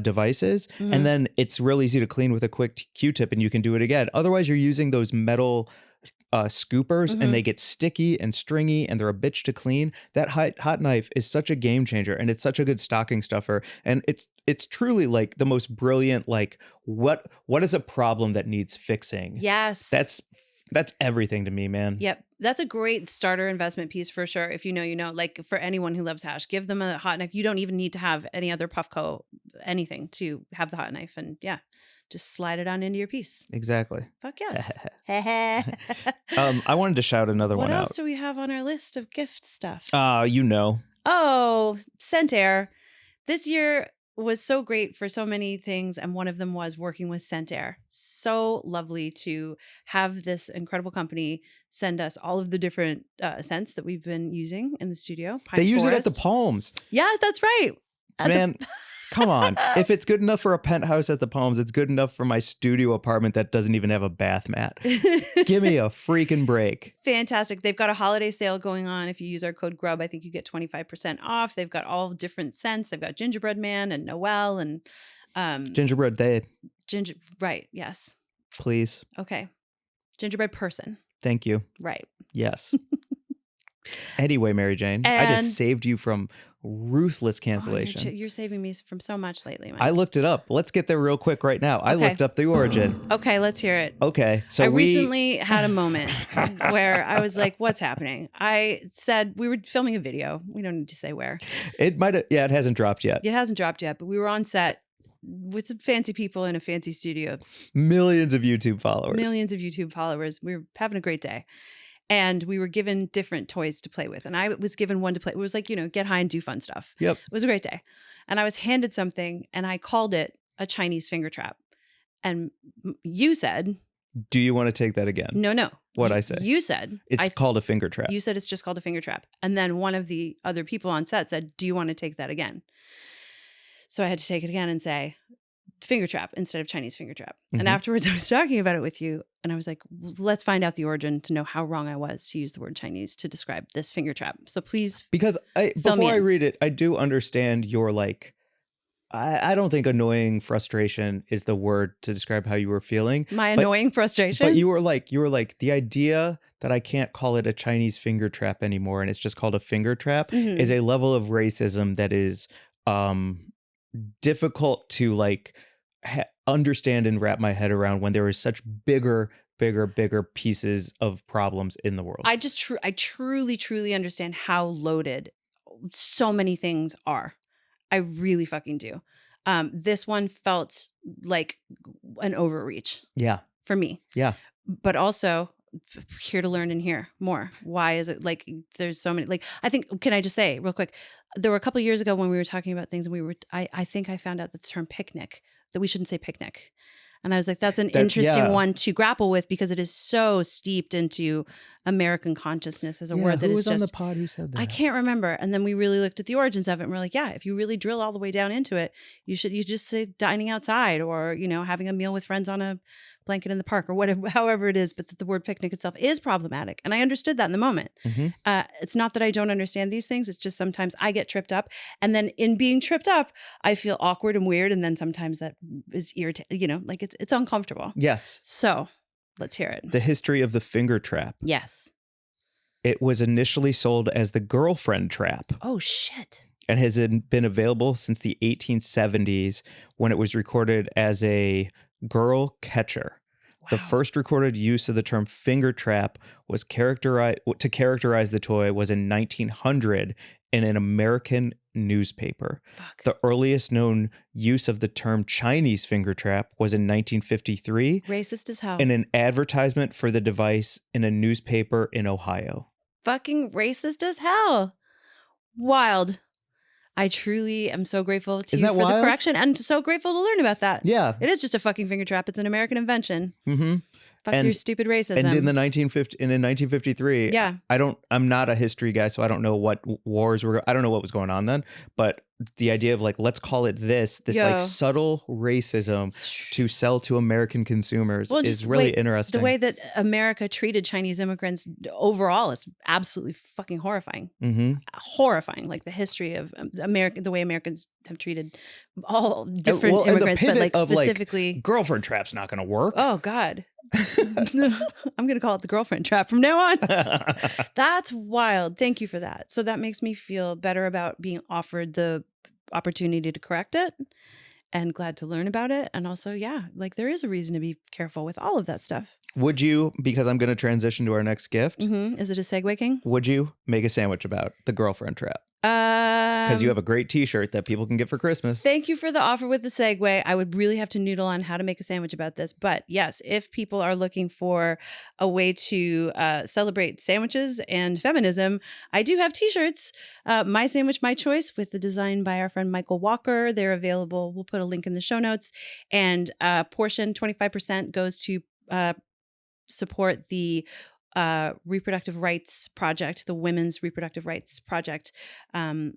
devices. Mhm. And then it's real easy to clean with a quick Q-tip, and you can do it again. Otherwise, you're using those metal scoopers, Mhm. and they get sticky and stringy, and they're a bitch to clean. That hot knife is such a game changer, and it's such a good stocking stuffer. And it's truly like the most brilliant, like what is a problem that needs fixing? Yes. That's everything to me, man. Yep. That's a great starter investment piece for sure. If you know, you know, like for anyone who loves hash, give them a hot knife. You don't even need to have any other Puffco anything to have the hot knife. And yeah, just slide it on into your piece. Exactly. Fuck yes. I wanted to shout another What one else out. do we have on our list of gift stuff? You know. Oh, Scent Air. This year was so great for so many things, and one of them was working with Scent Air. So lovely to have this incredible company send us all of the different scents that we've been using in the studio. They use it at the Forest. Palms. Yeah, that's right. Man, come on. If it's good enough for a penthouse at the Palms, it's good enough for my studio apartment that doesn't even have a bath mat. Give me a freaking break. Fantastic. They've got a holiday sale going on. If you use our code GRUB, I think you get 25% off. They've got all different scents. They've got Gingerbread Man and Noel and Gingerbread Day, right. Yes. please. Okay. Gingerbread Person. Thank you. Right. Yes. Anyway, Mary Jane, I And- just saved you from ruthless Oh, cancellation. you're saving me from so much lately, Mike. I looked it up. Let's get there real quick right now. I Okay. looked up the origin. Okay, let's hear it. Okay. So I recently had a moment where I was like, what's happening? I said we were filming a video. We don't need to say where. It might have, it hasn't dropped yet. It hasn't dropped yet, but we were on set with some fancy people in a fancy studio. Millions of YouTube followers. Millions of YouTube followers. We were having a great day. And we were given different toys to play with. And I was given one to play. It was like, get high and do fun stuff. Yep. It was a great day. And I was handed something and I called it a Chinese finger trap. And you said, Do you want to take that again? no. What'd I say? You said, It's called a finger trap. You said it's just called a finger trap. And then one of the other people on set said, do you want to take that again? So I had to take it again and say, finger trap instead of Chinese finger trap. Mhm. And afterwards I was talking about it with you and I was like, let's find out the origin to know how wrong I was to use the word Chinese to describe this finger trap. So please. Because Fill me before I in. read it, I do understand your like, I don't think annoying frustration is the word to describe how you were feeling. My But- annoying frustration. But you were like, the idea that I can't call it a Chinese finger trap anymore and it's just called a finger trap Mhm. is a level of racism that is difficult to like understand and wrap my head around when there is such bigger pieces of problems in the world. I truly understand how loaded so many things are. I really fucking do. This one felt like an overreach Yeah. for me. Yeah. But also here to learn and hear more. Why is it like there's so many, like, I think, can I just say real quick, there were a couple of years ago when we were talking about things and I think I found out that the term picnic, that we shouldn't say picnic. And I was like, that's an interesting one to grapple with because it is so steeped into American consciousness as a word that who is was just on the pod who said that? I can't remember. And then we really looked at the origins of it and we're like, yeah, if you really drill all the way down into it, you just say dining outside or, having a meal with friends on a blanket in the park or whatever, however it is, but that the word picnic itself is problematic. And I understood that in the moment. Mhm. It's not that I don't understand these things. It's just sometimes I get tripped up. And then in being tripped up, I feel awkward and weird. And then sometimes that is irritating, like it's uncomfortable. Yes. So let's hear it. The history of the finger trap. Yes. It was initially sold as the girlfriend trap Oh, shit. and has been available since the 1870s when it was recorded as a girl catcher. The Wow. first recorded use of the term finger trap was to characterize the toy was in 1900 in an American newspaper. Fuck. The earliest known use of the term Chinese finger trap was in 1953 Racist as hell. in an advertisement for the device in a newspaper in Ohio. Fucking racist as hell. Wild. I truly am so grateful to Isn't you that for the wild? correction and so grateful to learn about that. Yeah. It is just a fucking finger trap. It's an American invention. Mm-hmm. Fuck your stupid racism. And in 1953, Yeah. I'm not a history guy, so I don't know what wars were. I don't know what was going on then. But the idea of like, let's call it this like subtle racism to sell to American consumers is really interesting. The way that America treated Chinese immigrants overall is absolutely fucking horrifying. Mm-hmm. Horrifying, like the history of America, the way Americans have treated all different immigrants, but like specifically, like, girlfriend trap's not going to work. Oh God. I'm going to call it the girlfriend trap from now on. That's wild. Thank you for that. So that makes me feel better about being offered the opportunity to correct it and glad to learn about it. And also, yeah, like there is a reason to be careful with all of that stuff. Would you, because I'm going to transition to our next gift. Mm-hmm. Is it a segue, King? Would you make a sandwich about the girlfriend trap? Because you have a great t-shirt that people can get for Christmas. Thank you for the offer with the segue. I would really have to noodle on how to make a sandwich about this. But yes, if people are looking for a way to celebrate sandwiches and feminism, I do have t-shirts. My Sandwich, My Choice with the design by our friend Michael Walker. They're available. We'll put a link in the show notes. And portion 25% goes to support the reproductive rights project, the Women's Reproductive Rights Project,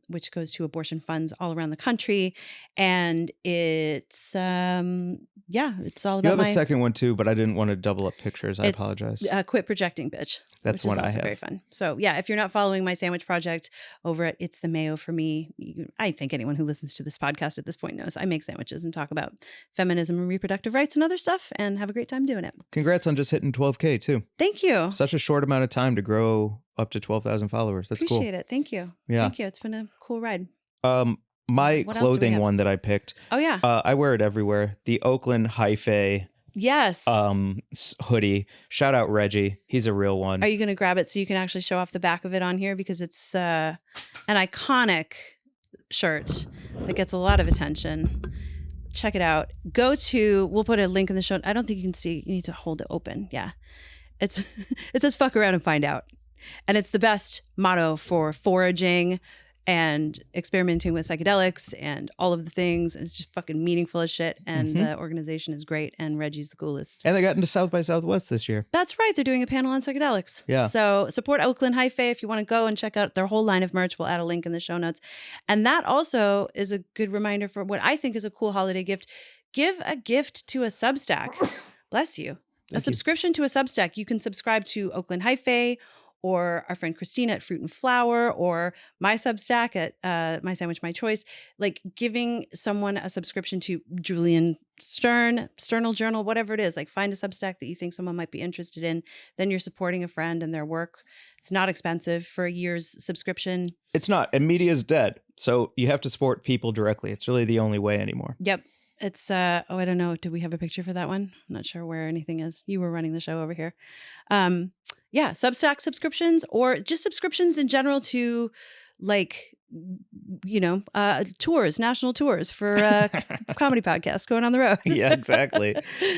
which goes to abortion funds all around the country. And it's, it's all about You have a second one too, but I didn't want to double up pictures. I apologize. Quit Projecting, Bitch. That's one I have. Very fun. So yeah, if you're not following My Sandwich Project over at It's the Mayo for me, I think anyone who listens to this podcast at this point knows I make sandwiches and talk about feminism and reproductive rights and other stuff and have a great time doing it. Congrats on just hitting 12K too. Thank you. Such a short amount of time to grow up to 12,000 followers. That's cool. Appreciate it. Thank you. Yeah. Thank you. It's been a cool ride. My What else do we clothing have? one that I picked. Oh yeah. I wear it everywhere. The Oakland Hyphae Yes. hoodie. Shout out Reggie. He's a real one. Are you going to grab it so you can actually show off the back of it on here? Because it's an iconic shirt that gets a lot of attention. Check it out. We'll put a link in the show. I don't think you can see. You need to hold it open. Yeah. It says fuck around and find out. And it's the best motto for foraging and experimenting with psychedelics and all of the things. And it's just fucking meaningful as shit. And the organization is great. And Reggie's the coolest. And they got into South by Southwest this year. That's right. They're doing a panel on psychedelics. Yeah. So support Oakland Hyphae if you want to go and check out their whole line of merch. We'll add a link in the show notes. And that also is a good reminder for what I think is a cool holiday gift. Give a gift to a Substack. Bless you. Subscription to a Substack. You can subscribe to Oakland Hyphae or our friend Christina at Fruit and Flower, or my Substack at My Sandwich, My Choice. Like giving someone a subscription to Julian Sternal Journal, whatever it is. Like find a Substack that you think someone might be interested in. Then you're supporting a friend and their work. It's not expensive for a year's subscription. It's not. And media is dead. So you have to support people directly. It's really the only way anymore. Yep. It's, I don't know. Do we have a picture for that one? I'm not sure where anything is. You were running the show over here. Yeah, Substack subscriptions or just subscriptions in general to like, tours, national tours for comedy podcasts going on the road. Yeah, exactly.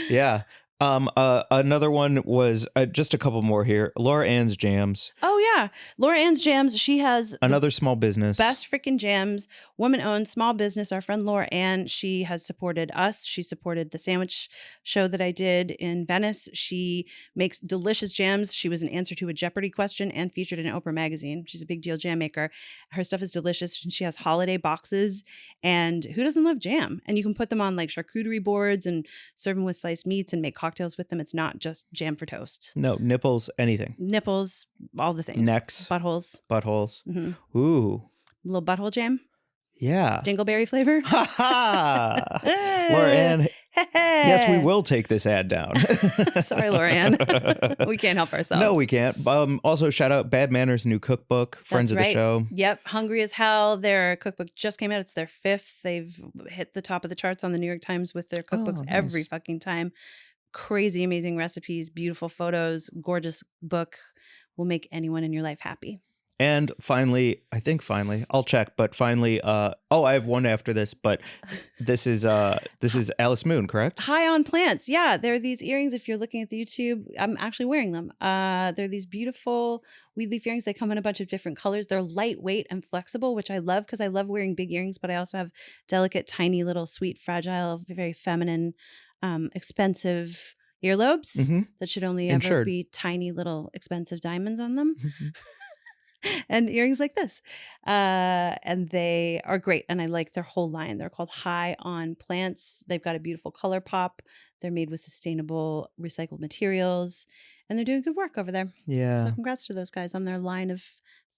Yeah. Another one was just a couple more here. Laura Ann's Jams. Oh yeah, Laura Ann's Jams. She has another small business. Best freaking jams, woman-owned small business. Our friend Laura Ann. She has supported us. She supported the sandwich show that I did in Venice. She makes delicious jams. She was an answer to a Jeopardy question and featured in Oprah magazine. She's a big deal jam maker. Her stuff is delicious. She has holiday boxes, and who doesn't love jam? And you can put them on like charcuterie boards and serve them with sliced meats and make cocktails with them. It's not just jam for toast. No, nipples, anything. Nipples, all the things. Necks. Buttholes. Mm-hmm. Ooh. Little butthole jam. Yeah. Dingleberry flavor. Ha ha. Laura Ann. Yes, we will take this ad down. Sorry, Laura Ann. We can't help ourselves. No, we can't. Also, shout out Bad Manners' new cookbook, friends of the show. Yep. Hungry as Hell. Their cookbook just came out. It's their 5th. They've hit the top of the charts on the New York Times with their cookbooks every fucking time. Crazy, amazing recipes, beautiful photos, gorgeous book. Will make anyone in your life happy. And finally, I'll check, but finally, I have one after this, but this is Alice Moon, correct? High on plants. Yeah, they're these earrings. If you're looking at the YouTube, I'm actually wearing them. They're these beautiful weed leaf earrings. They come in a bunch of different colors. They're lightweight and flexible, which I love because I love wearing big earrings, but I also have delicate, tiny, little, sweet, fragile, very feminine, expensive earlobes Mm-hmm. that should only ever Insured. be tiny, little, expensive diamonds on them. And earrings like this. And they are great. And I like their whole line. They're called High on Plants. They've got a beautiful color pop. They're made with sustainable recycled materials. And they're doing good work over there. Yeah. So congrats to those guys on their line of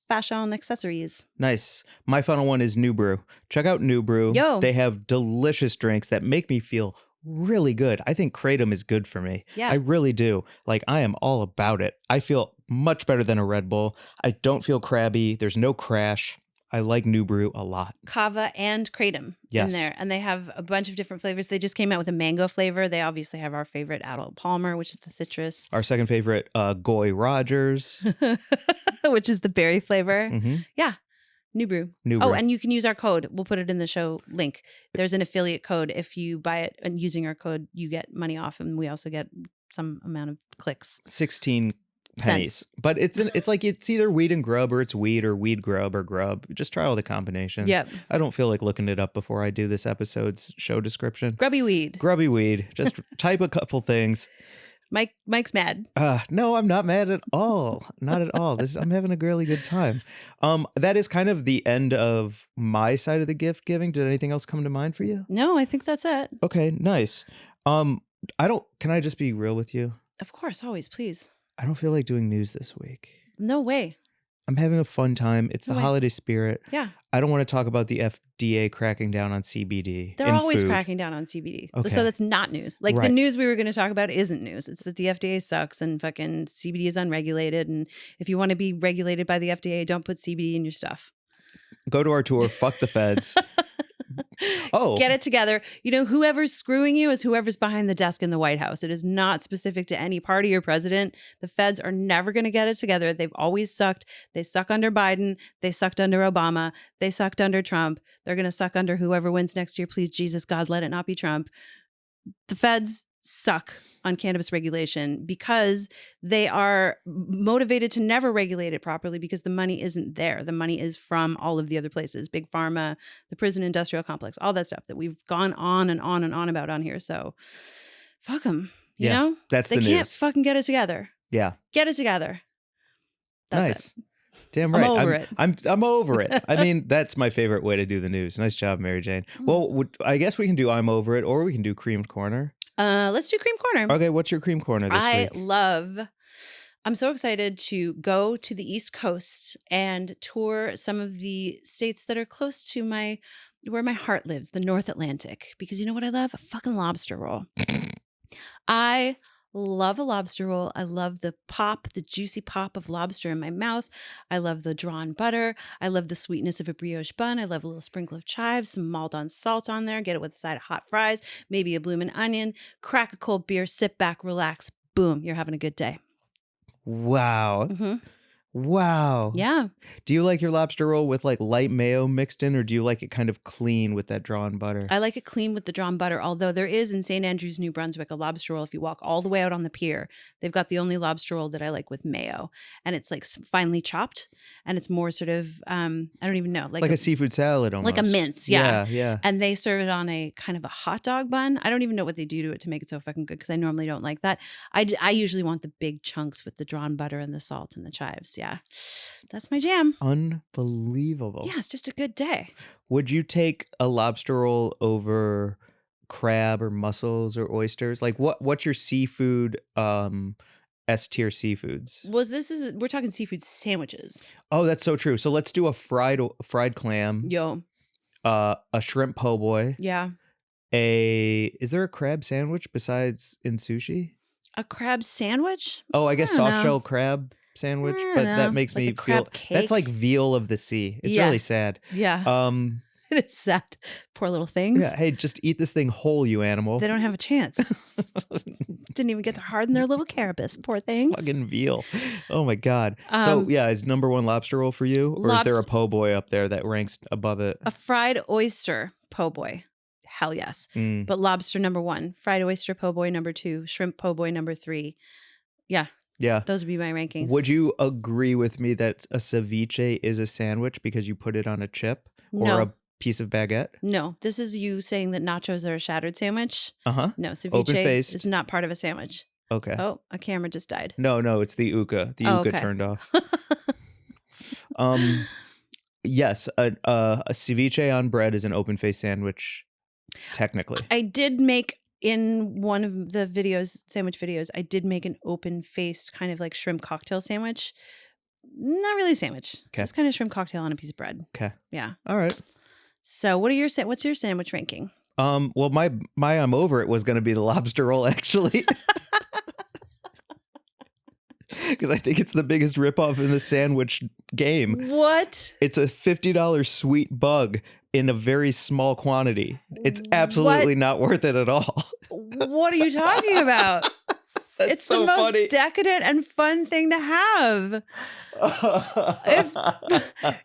fashion accessories. Nice. My final one is New Brew. Check out New Brew. Yo. They have delicious drinks that make me feel really good. I think Kratom is good for me. Yeah. I really do. Like, I am all about it. I feel much better than a Red Bull. I don't feel crabby. There's no crash. I like New Brew a lot. Kava and Kratom Yes. in there. And they have a bunch of different flavors. They just came out with a mango flavor. They obviously have our favorite Adult Palmer, which is the citrus, Our second favorite, Goy Rogers. which is the berry flavor. Mm-hmm. Yeah. New Brew. New Oh, Brew. and you can use our code. We'll put it in the show link. There's an affiliate code. If you buy it and using our code, you get money off, and we also get some amount of clicks. 16 pennies. Cents. But it's like it's either weed and grub, or it's weed or weed grub or grub. Just try all the combinations. Yep. I don't feel like looking it up before I do this episode's show description. Grubby weed. Grubby weed. Just type a couple things. Mike's mad. No, I'm not mad at all. Not at all. I'm having a really good time. That is kind of the end of my side of the gift giving. Did anything else come to mind for you? No, I think that's it. Okay, nice. Can I just be real with you? Of course, always, please. I don't feel like doing news this week. No way. I'm having a fun time. It's the No way. holiday spirit. Yeah. I don't want to talk about the FDA cracking down on CBD. They're in always food. cracking down on CBD. Okay. So that's not news. Like the Right. news we were going to talk about isn't news. It's that the FDA sucks and fucking CBD is unregulated. And if you want to be regulated by the FDA, don't put CBD in your stuff. Go to our tour. Fuck the feds. Oh. Get it together. You know, whoever's screwing you is whoever's behind the desk in the White House. It is not specific to any party or president. The feds are never going to get it together. They've always sucked. They suck under Biden. They sucked under Obama. They sucked under Trump. They're going to suck under whoever wins next year. Please, Jesus, God, let it not be Trump. The feds suck on cannabis regulation because they are motivated to never regulate it properly because the money isn't there. The money is from all of the other places, big pharma, the prison industrial complex, all that stuff that we've gone on and on and on about on here. So fuck them, you know? That's They the can't news. fucking get it together. Yeah. Get it together. That's Nice. it. Damn I'm right. over it. I'm over it. I mean, that's my favorite way to do the news. Nice job, Mary Jane. Well, I guess we can do I'm over it, or we can do creamed corner. Let's do cream corner. Okay, what's your cream corner this week? I'm so excited to go to the East Coast and tour some of the states that are close to where my heart lives, the North Atlantic. Because you know what I love? A fucking lobster roll. I love a lobster roll. I love the juicy pop of lobster in my mouth. I love the drawn butter. I love the sweetness of a brioche bun. I love a little sprinkle of chives, some Maldon salt on there. Get it with a side of hot fries, maybe a bloomin' onion. Crack a cold beer, sit back, relax. Boom, you're having a good day. Wow. Mm-hmm. Wow. Yeah. Do you like your lobster roll with like light mayo mixed in, or do you like it kind of clean with that drawn butter? I like it clean with the drawn butter, although there is in St. Andrews, New Brunswick, a lobster roll. If you walk all the way out on the pier, they've got the only lobster roll that I like with mayo. And it's like finely chopped, and it's more sort of, I don't even know. Like a seafood salad almost. Like a mince, yeah. Yeah. And they serve it on a kind of a hot dog bun. I don't even know what they do to it to make it so fucking good because I normally don't like that. I usually want the big chunks with the drawn butter and the salt and the chives. Yeah. That's my jam. Unbelievable. Yeah, it's just a good day. Would you take a lobster roll over crab or mussels or oysters? Like what's your seafood S tier seafoods? We're talking seafood sandwiches. Oh, that's so true. So let's do a fried clam. Yo. A shrimp po' boy. Yeah. Is there a crab sandwich besides in sushi? A crab sandwich? Oh, I guess I don't soft know. shell crab sandwich, I but don't that know. makes Like me a crab feel that's cake? like veal of the sea. It's Yeah. really sad. Yeah. It is sad. Poor little things. Yeah, hey, just eat this thing whole, you animal. They don't have a chance. Didn't even get to harden their little carapace. Poor things. Fucking veal. Oh my God. So yeah, is number one lobster roll for you? Or is there a po' boy up there that ranks above it? A fried oyster po' boy. Hell yes. But lobster number 1, fried oyster po' boy number 2, shrimp po' boy number 3. Yeah. Yeah. Those would be my rankings. Would you agree with me that a ceviche is a sandwich because you put it on a chip or a piece of baguette? No. This is you saying that nachos are a shattered sandwich. Uh-huh. No, ceviche is not part of a sandwich. Okay. Oh, a camera just died. No, it's the Ooka. The Ooka turned off. Yes, a ceviche on bread is an open face sandwich, technically. I did make in one of the sandwich videos, I did make an open faced kind of like shrimp cocktail sandwich. Not really a sandwich. Okay. Just kind of shrimp cocktail on a piece of bread. Okay. Yeah. All right. So what's your sandwich ranking? Well, my I'm over it was going to be the lobster roll, actually. Because I think it's the biggest ripoff in the sandwich game. What? It's a $50 sweet bug in a very small quantity. It's absolutely not worth it at all. What are you talking about? It's so the most funny. Decadent and fun thing to have.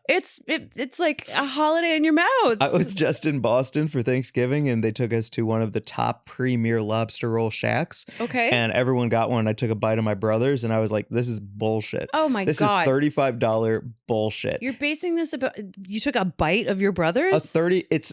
It's like a holiday in your mouth. I was just in Boston for Thanksgiving, and they took us to one of the top premier lobster roll shacks. Okay. And everyone got one. I took a bite of my brother's, and I was like, "This is bullshit." Oh my God! This is $35 bullshit. You're basing this about you took a bite of your brother's? It's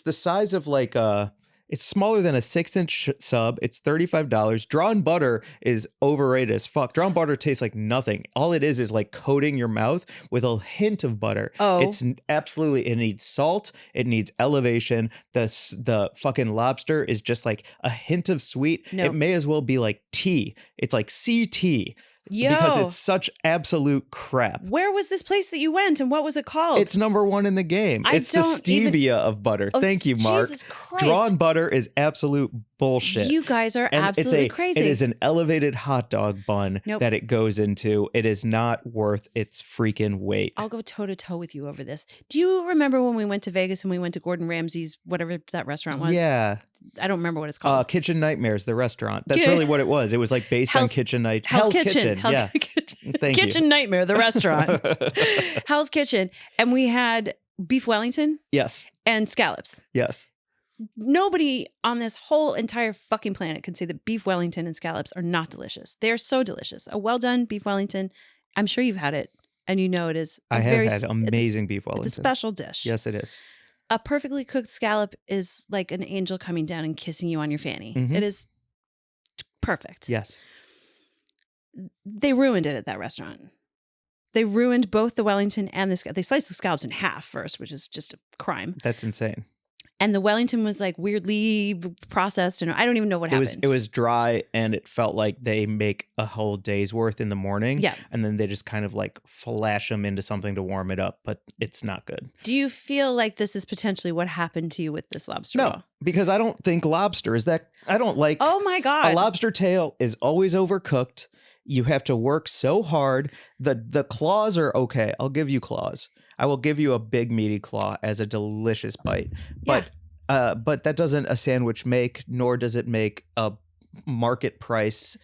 the size of like a. It's smaller than a 6-inch sub. It's $35. Drawn butter is overrated as fuck. Drawn butter tastes like nothing. All it is like coating your mouth with a hint of butter. Oh. It's absolutely, it needs salt. It needs elevation. The fucking lobster is just like a hint of sweet. No. It may as well be like tea. It's like CT. Yo. Because it's such absolute crap. Where was this place that you went and what was it called? It's number one in the game. It's the stevia of butter. Oh, thank you, Mark. Jesus Christ. Drawn butter is absolute bullshit. You guys are absolutely crazy. It is an elevated hot dog bun that it goes into. It is not worth its freaking weight. I'll go toe to toe with you over this. Do you remember when we went to Vegas and we went to Gordon Ramsay's, whatever that restaurant was? Yeah. I don't remember what it's called. Kitchen Nightmares, the restaurant. That's really what it was. It was like based on Kitchen Night. Hell's Kitchen. Yeah. Thank you. Kitchen Nightmare, the restaurant. Hell's Kitchen. And we had beef Wellington. Yes. And scallops. Yes. Nobody on this whole entire fucking planet can say that beef Wellington and scallops are not delicious. They're so delicious. A well done beef Wellington. I'm sure you've had it and you know it is. I have had amazing beef Wellington. It's a special dish. Yes, it is. A perfectly cooked scallop is like an angel coming down and kissing you on your fanny. Mm-hmm. It is perfect. Yes. They ruined it at that restaurant. They ruined both the Wellington and they sliced the scallops in half first, which is just a crime. That's insane. And the Wellington was like weirdly processed, and I don't even know what happened. It was dry, and it felt like they make a whole day's worth in the morning. Yeah. And then they just kind of like flash them into something to warm it up, but it's not good. Do you feel like this is potentially what happened to you with this lobster roll? No, because I don't think lobster is that. I don't like. Oh my God. A lobster tail is always overcooked. You have to work so hard. The claws are okay. I'll give you claws. I will give you a big meaty claw as a delicious bite. But that doesn't a sandwich make, nor does it make a market price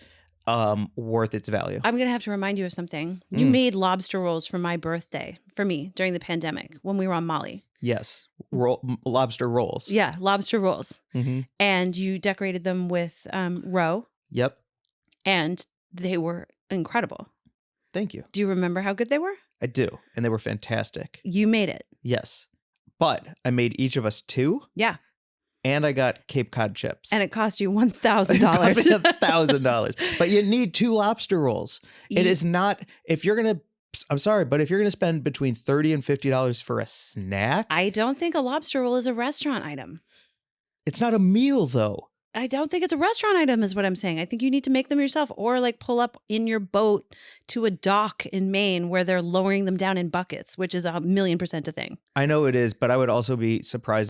worth its value. I'm going to have to remind you of something. You made lobster rolls for my birthday, for me, during the pandemic when we were on Mollie. Yes. Lobster rolls. Yeah, lobster rolls. Mm-hmm. And you decorated them with roe. Yep. And they were incredible. Thank you. Do you remember how good they were? I do. And they were fantastic. You made it. Yes. But I made each of us 2. Yeah. And I got Cape Cod chips. And it cost you $1,000. $1,000. But you need 2 lobster rolls. It is not, I'm sorry, but if you're going to spend between $30 and $50 for a snack. I don't think a lobster roll is a restaurant item. It's not a meal, though. I don't think it's a restaurant item is what I'm saying. I think you need to make them yourself or like pull up in your boat to a dock in Maine where they're lowering them down in buckets, which is 1,000,000% a thing. I know it is, but I would also be surprised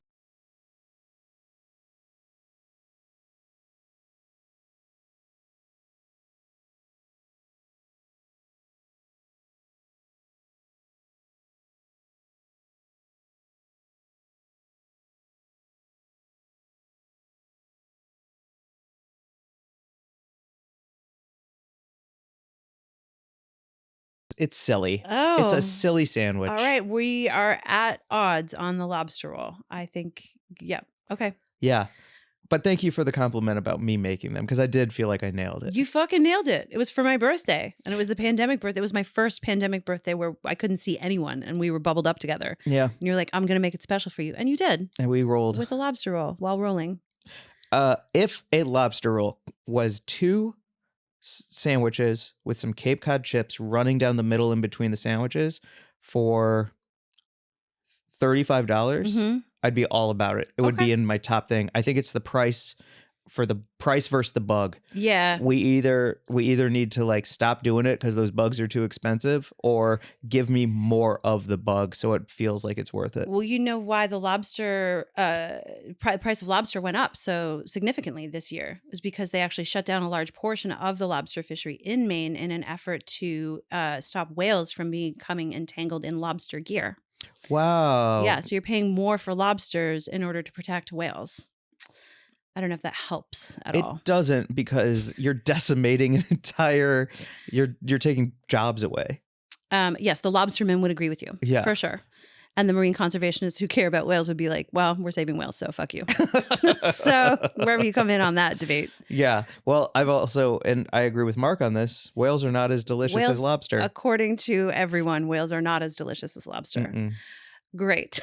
It's silly. Oh. It's a silly sandwich. All right. We are at odds on the lobster roll. I think, yeah. Okay. Yeah. But thank you for the compliment about me making them because I did feel like I nailed it. You fucking nailed it. It was for my birthday and it was the pandemic birthday. It was my first pandemic birthday where I couldn't see anyone and we were bubbled up together. Yeah. And you're like, I'm going to make it special for you. And you did. And we rolled. With a lobster roll while rolling. If a lobster roll was 2 sandwiches with some Cape Cod chips running down the middle in between the sandwiches for $35, I'd be all about it. It would be in my top thing. I think it's the price for the price versus the bug. Yeah. We either need to like stop doing it because those bugs are too expensive or give me more of the bug so it feels like it's worth it. Well, you know why the lobster price of lobster went up so significantly this year is because they actually shut down a large portion of the lobster fishery in Maine in an effort to stop whales from becoming entangled in lobster gear. Wow. Yeah, so you're paying more for lobsters in order to protect whales. I don't know if that helps at all. It doesn't because you're decimating an entire. You're taking jobs away. Yes, the lobstermen would agree with you. Yeah, for sure. And the marine conservationists who care about whales would be like, well, we're saving whales, so fuck you. So wherever you come in on that debate. Yeah. Well, I've also, and I agree with Mark on this, whales are not as delicious as lobster. According to everyone, whales are not as delicious as lobster. Great.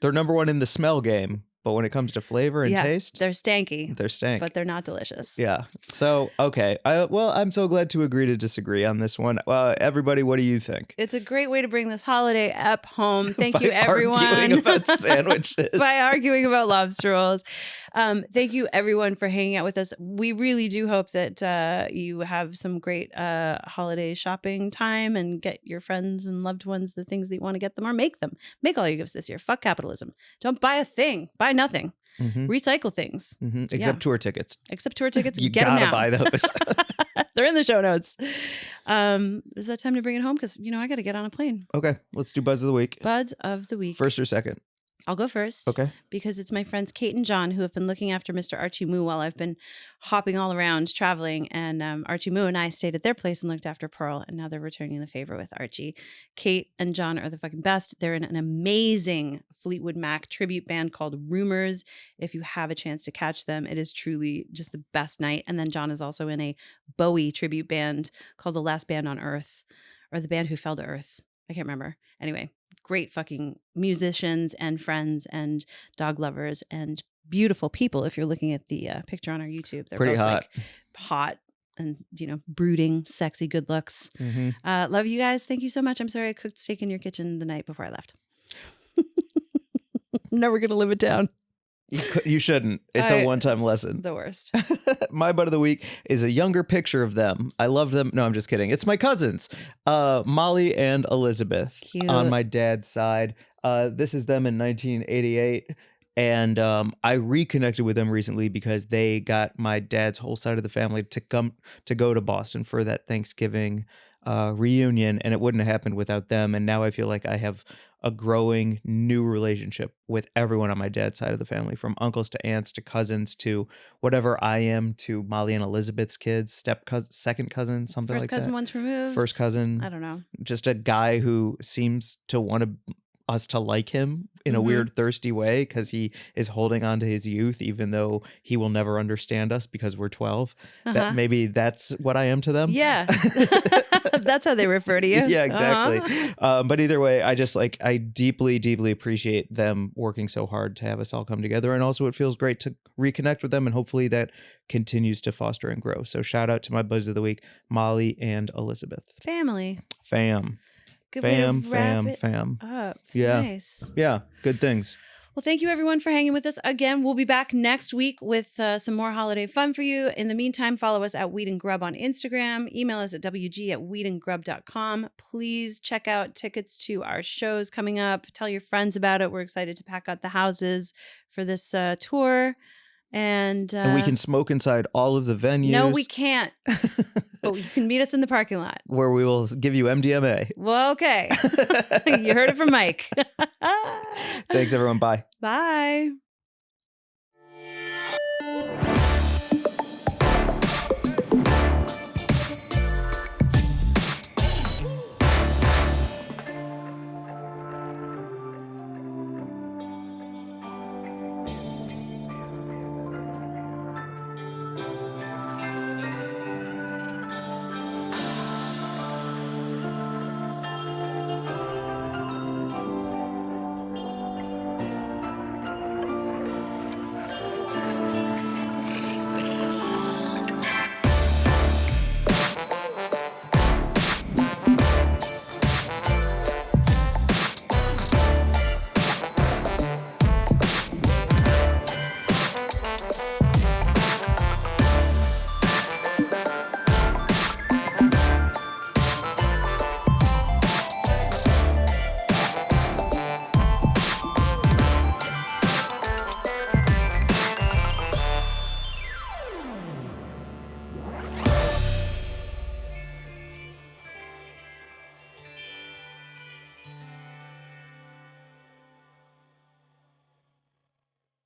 They're number one in the smell game. But when it comes to flavor and taste, they're stanky. They're stank. But they're not delicious. Yeah. So, okay. Well, I'm so glad to agree to disagree on this one. Everybody, what do you think? It's a great way to bring this holiday up home. Thank you, everyone. Arguing about sandwiches. By arguing about lobster rolls. Thank you, everyone, for hanging out with us. We really do hope that you have some great holiday shopping time and get your friends and loved ones the things that you want to get them or make them. Make all your gifts this year. Fuck capitalism. Don't buy a thing. Buy nothing. Recycle things. Except tour tickets. Except tour tickets. You get them gotta now. buy those. They're in the show notes. Is that time to bring it home? Because, I got to get on a plane. Okay. Let's do Buzz of the Week. Buzz of the Week. First or second? I'll go first. Okay. Because it's my friends Kate and John who have been looking after Mr. Archie Moo while I've been hopping all around traveling. And Archie Moo and I stayed at their place and looked after Pearl. And now they're returning the favor with Archie. Kate and John are the fucking best. They're in an amazing Fleetwood Mac tribute band called Rumors. If you have a chance to catch them, it is truly just the best night. And then John is also in a Bowie tribute band called The Last Band on Earth, or The Band Who Fell to Earth. I can't remember. Anyway, great fucking musicians and friends and dog lovers and beautiful people. If you're looking at the picture on our YouTube, they're pretty both hot. like hot and, brooding, sexy, good looks. Love you guys. Thank you so much. I'm sorry I cooked steak in your kitchen the night before I left. Never going to live it down. You shouldn't. It's a one-time lesson. The worst. My butt of the week is a younger picture of them. I love them. No, I'm just kidding. It's my cousins, Mollie and Elizabeth. Cute. On my dad's side. This is them in 1988. And I reconnected with them recently because they got my dad's whole side of the family to go to Boston for that Thanksgiving reunion, and it wouldn't have happened without them. And now I feel like I have a growing new relationship with everyone on my dad's side of the family, from uncles to aunts to cousins to whatever I am to Mollie and Elizabeth's kids, second cousin, something First like cousin that. once removed. First cousin. I don't know. Just a guy who seems to want us to like him in a weird, thirsty way because he is holding on to his youth, even though he will never understand us because we're 12. That maybe that's what I am to them. Yeah. That's how they refer to you. Yeah, exactly. But either way, I deeply, deeply appreciate them working so hard to have us all come together. And also it feels great to reconnect with them, and hopefully that continues to foster and grow. So shout out to my Buzz of the Week, Mollie and Elizabeth. Family. Fam. Good Fam, way to wrap it fam. up. Yeah. Nice. Yeah. Good things. Well, thank you everyone for hanging with us. Again, we'll be back next week with some more holiday fun for you. In the meantime, follow us at Weed and Grub on Instagram. Email us at wg@weedandgrub.com. Please check out tickets to our shows coming up. Tell your friends about it. We're excited to pack out the houses for this tour. And we can smoke inside all of the venues. No, we can't. But you can meet us in the parking lot. Where we will give you MDMA. Well, okay. You heard it from Mike. Thanks, everyone. Bye. Bye.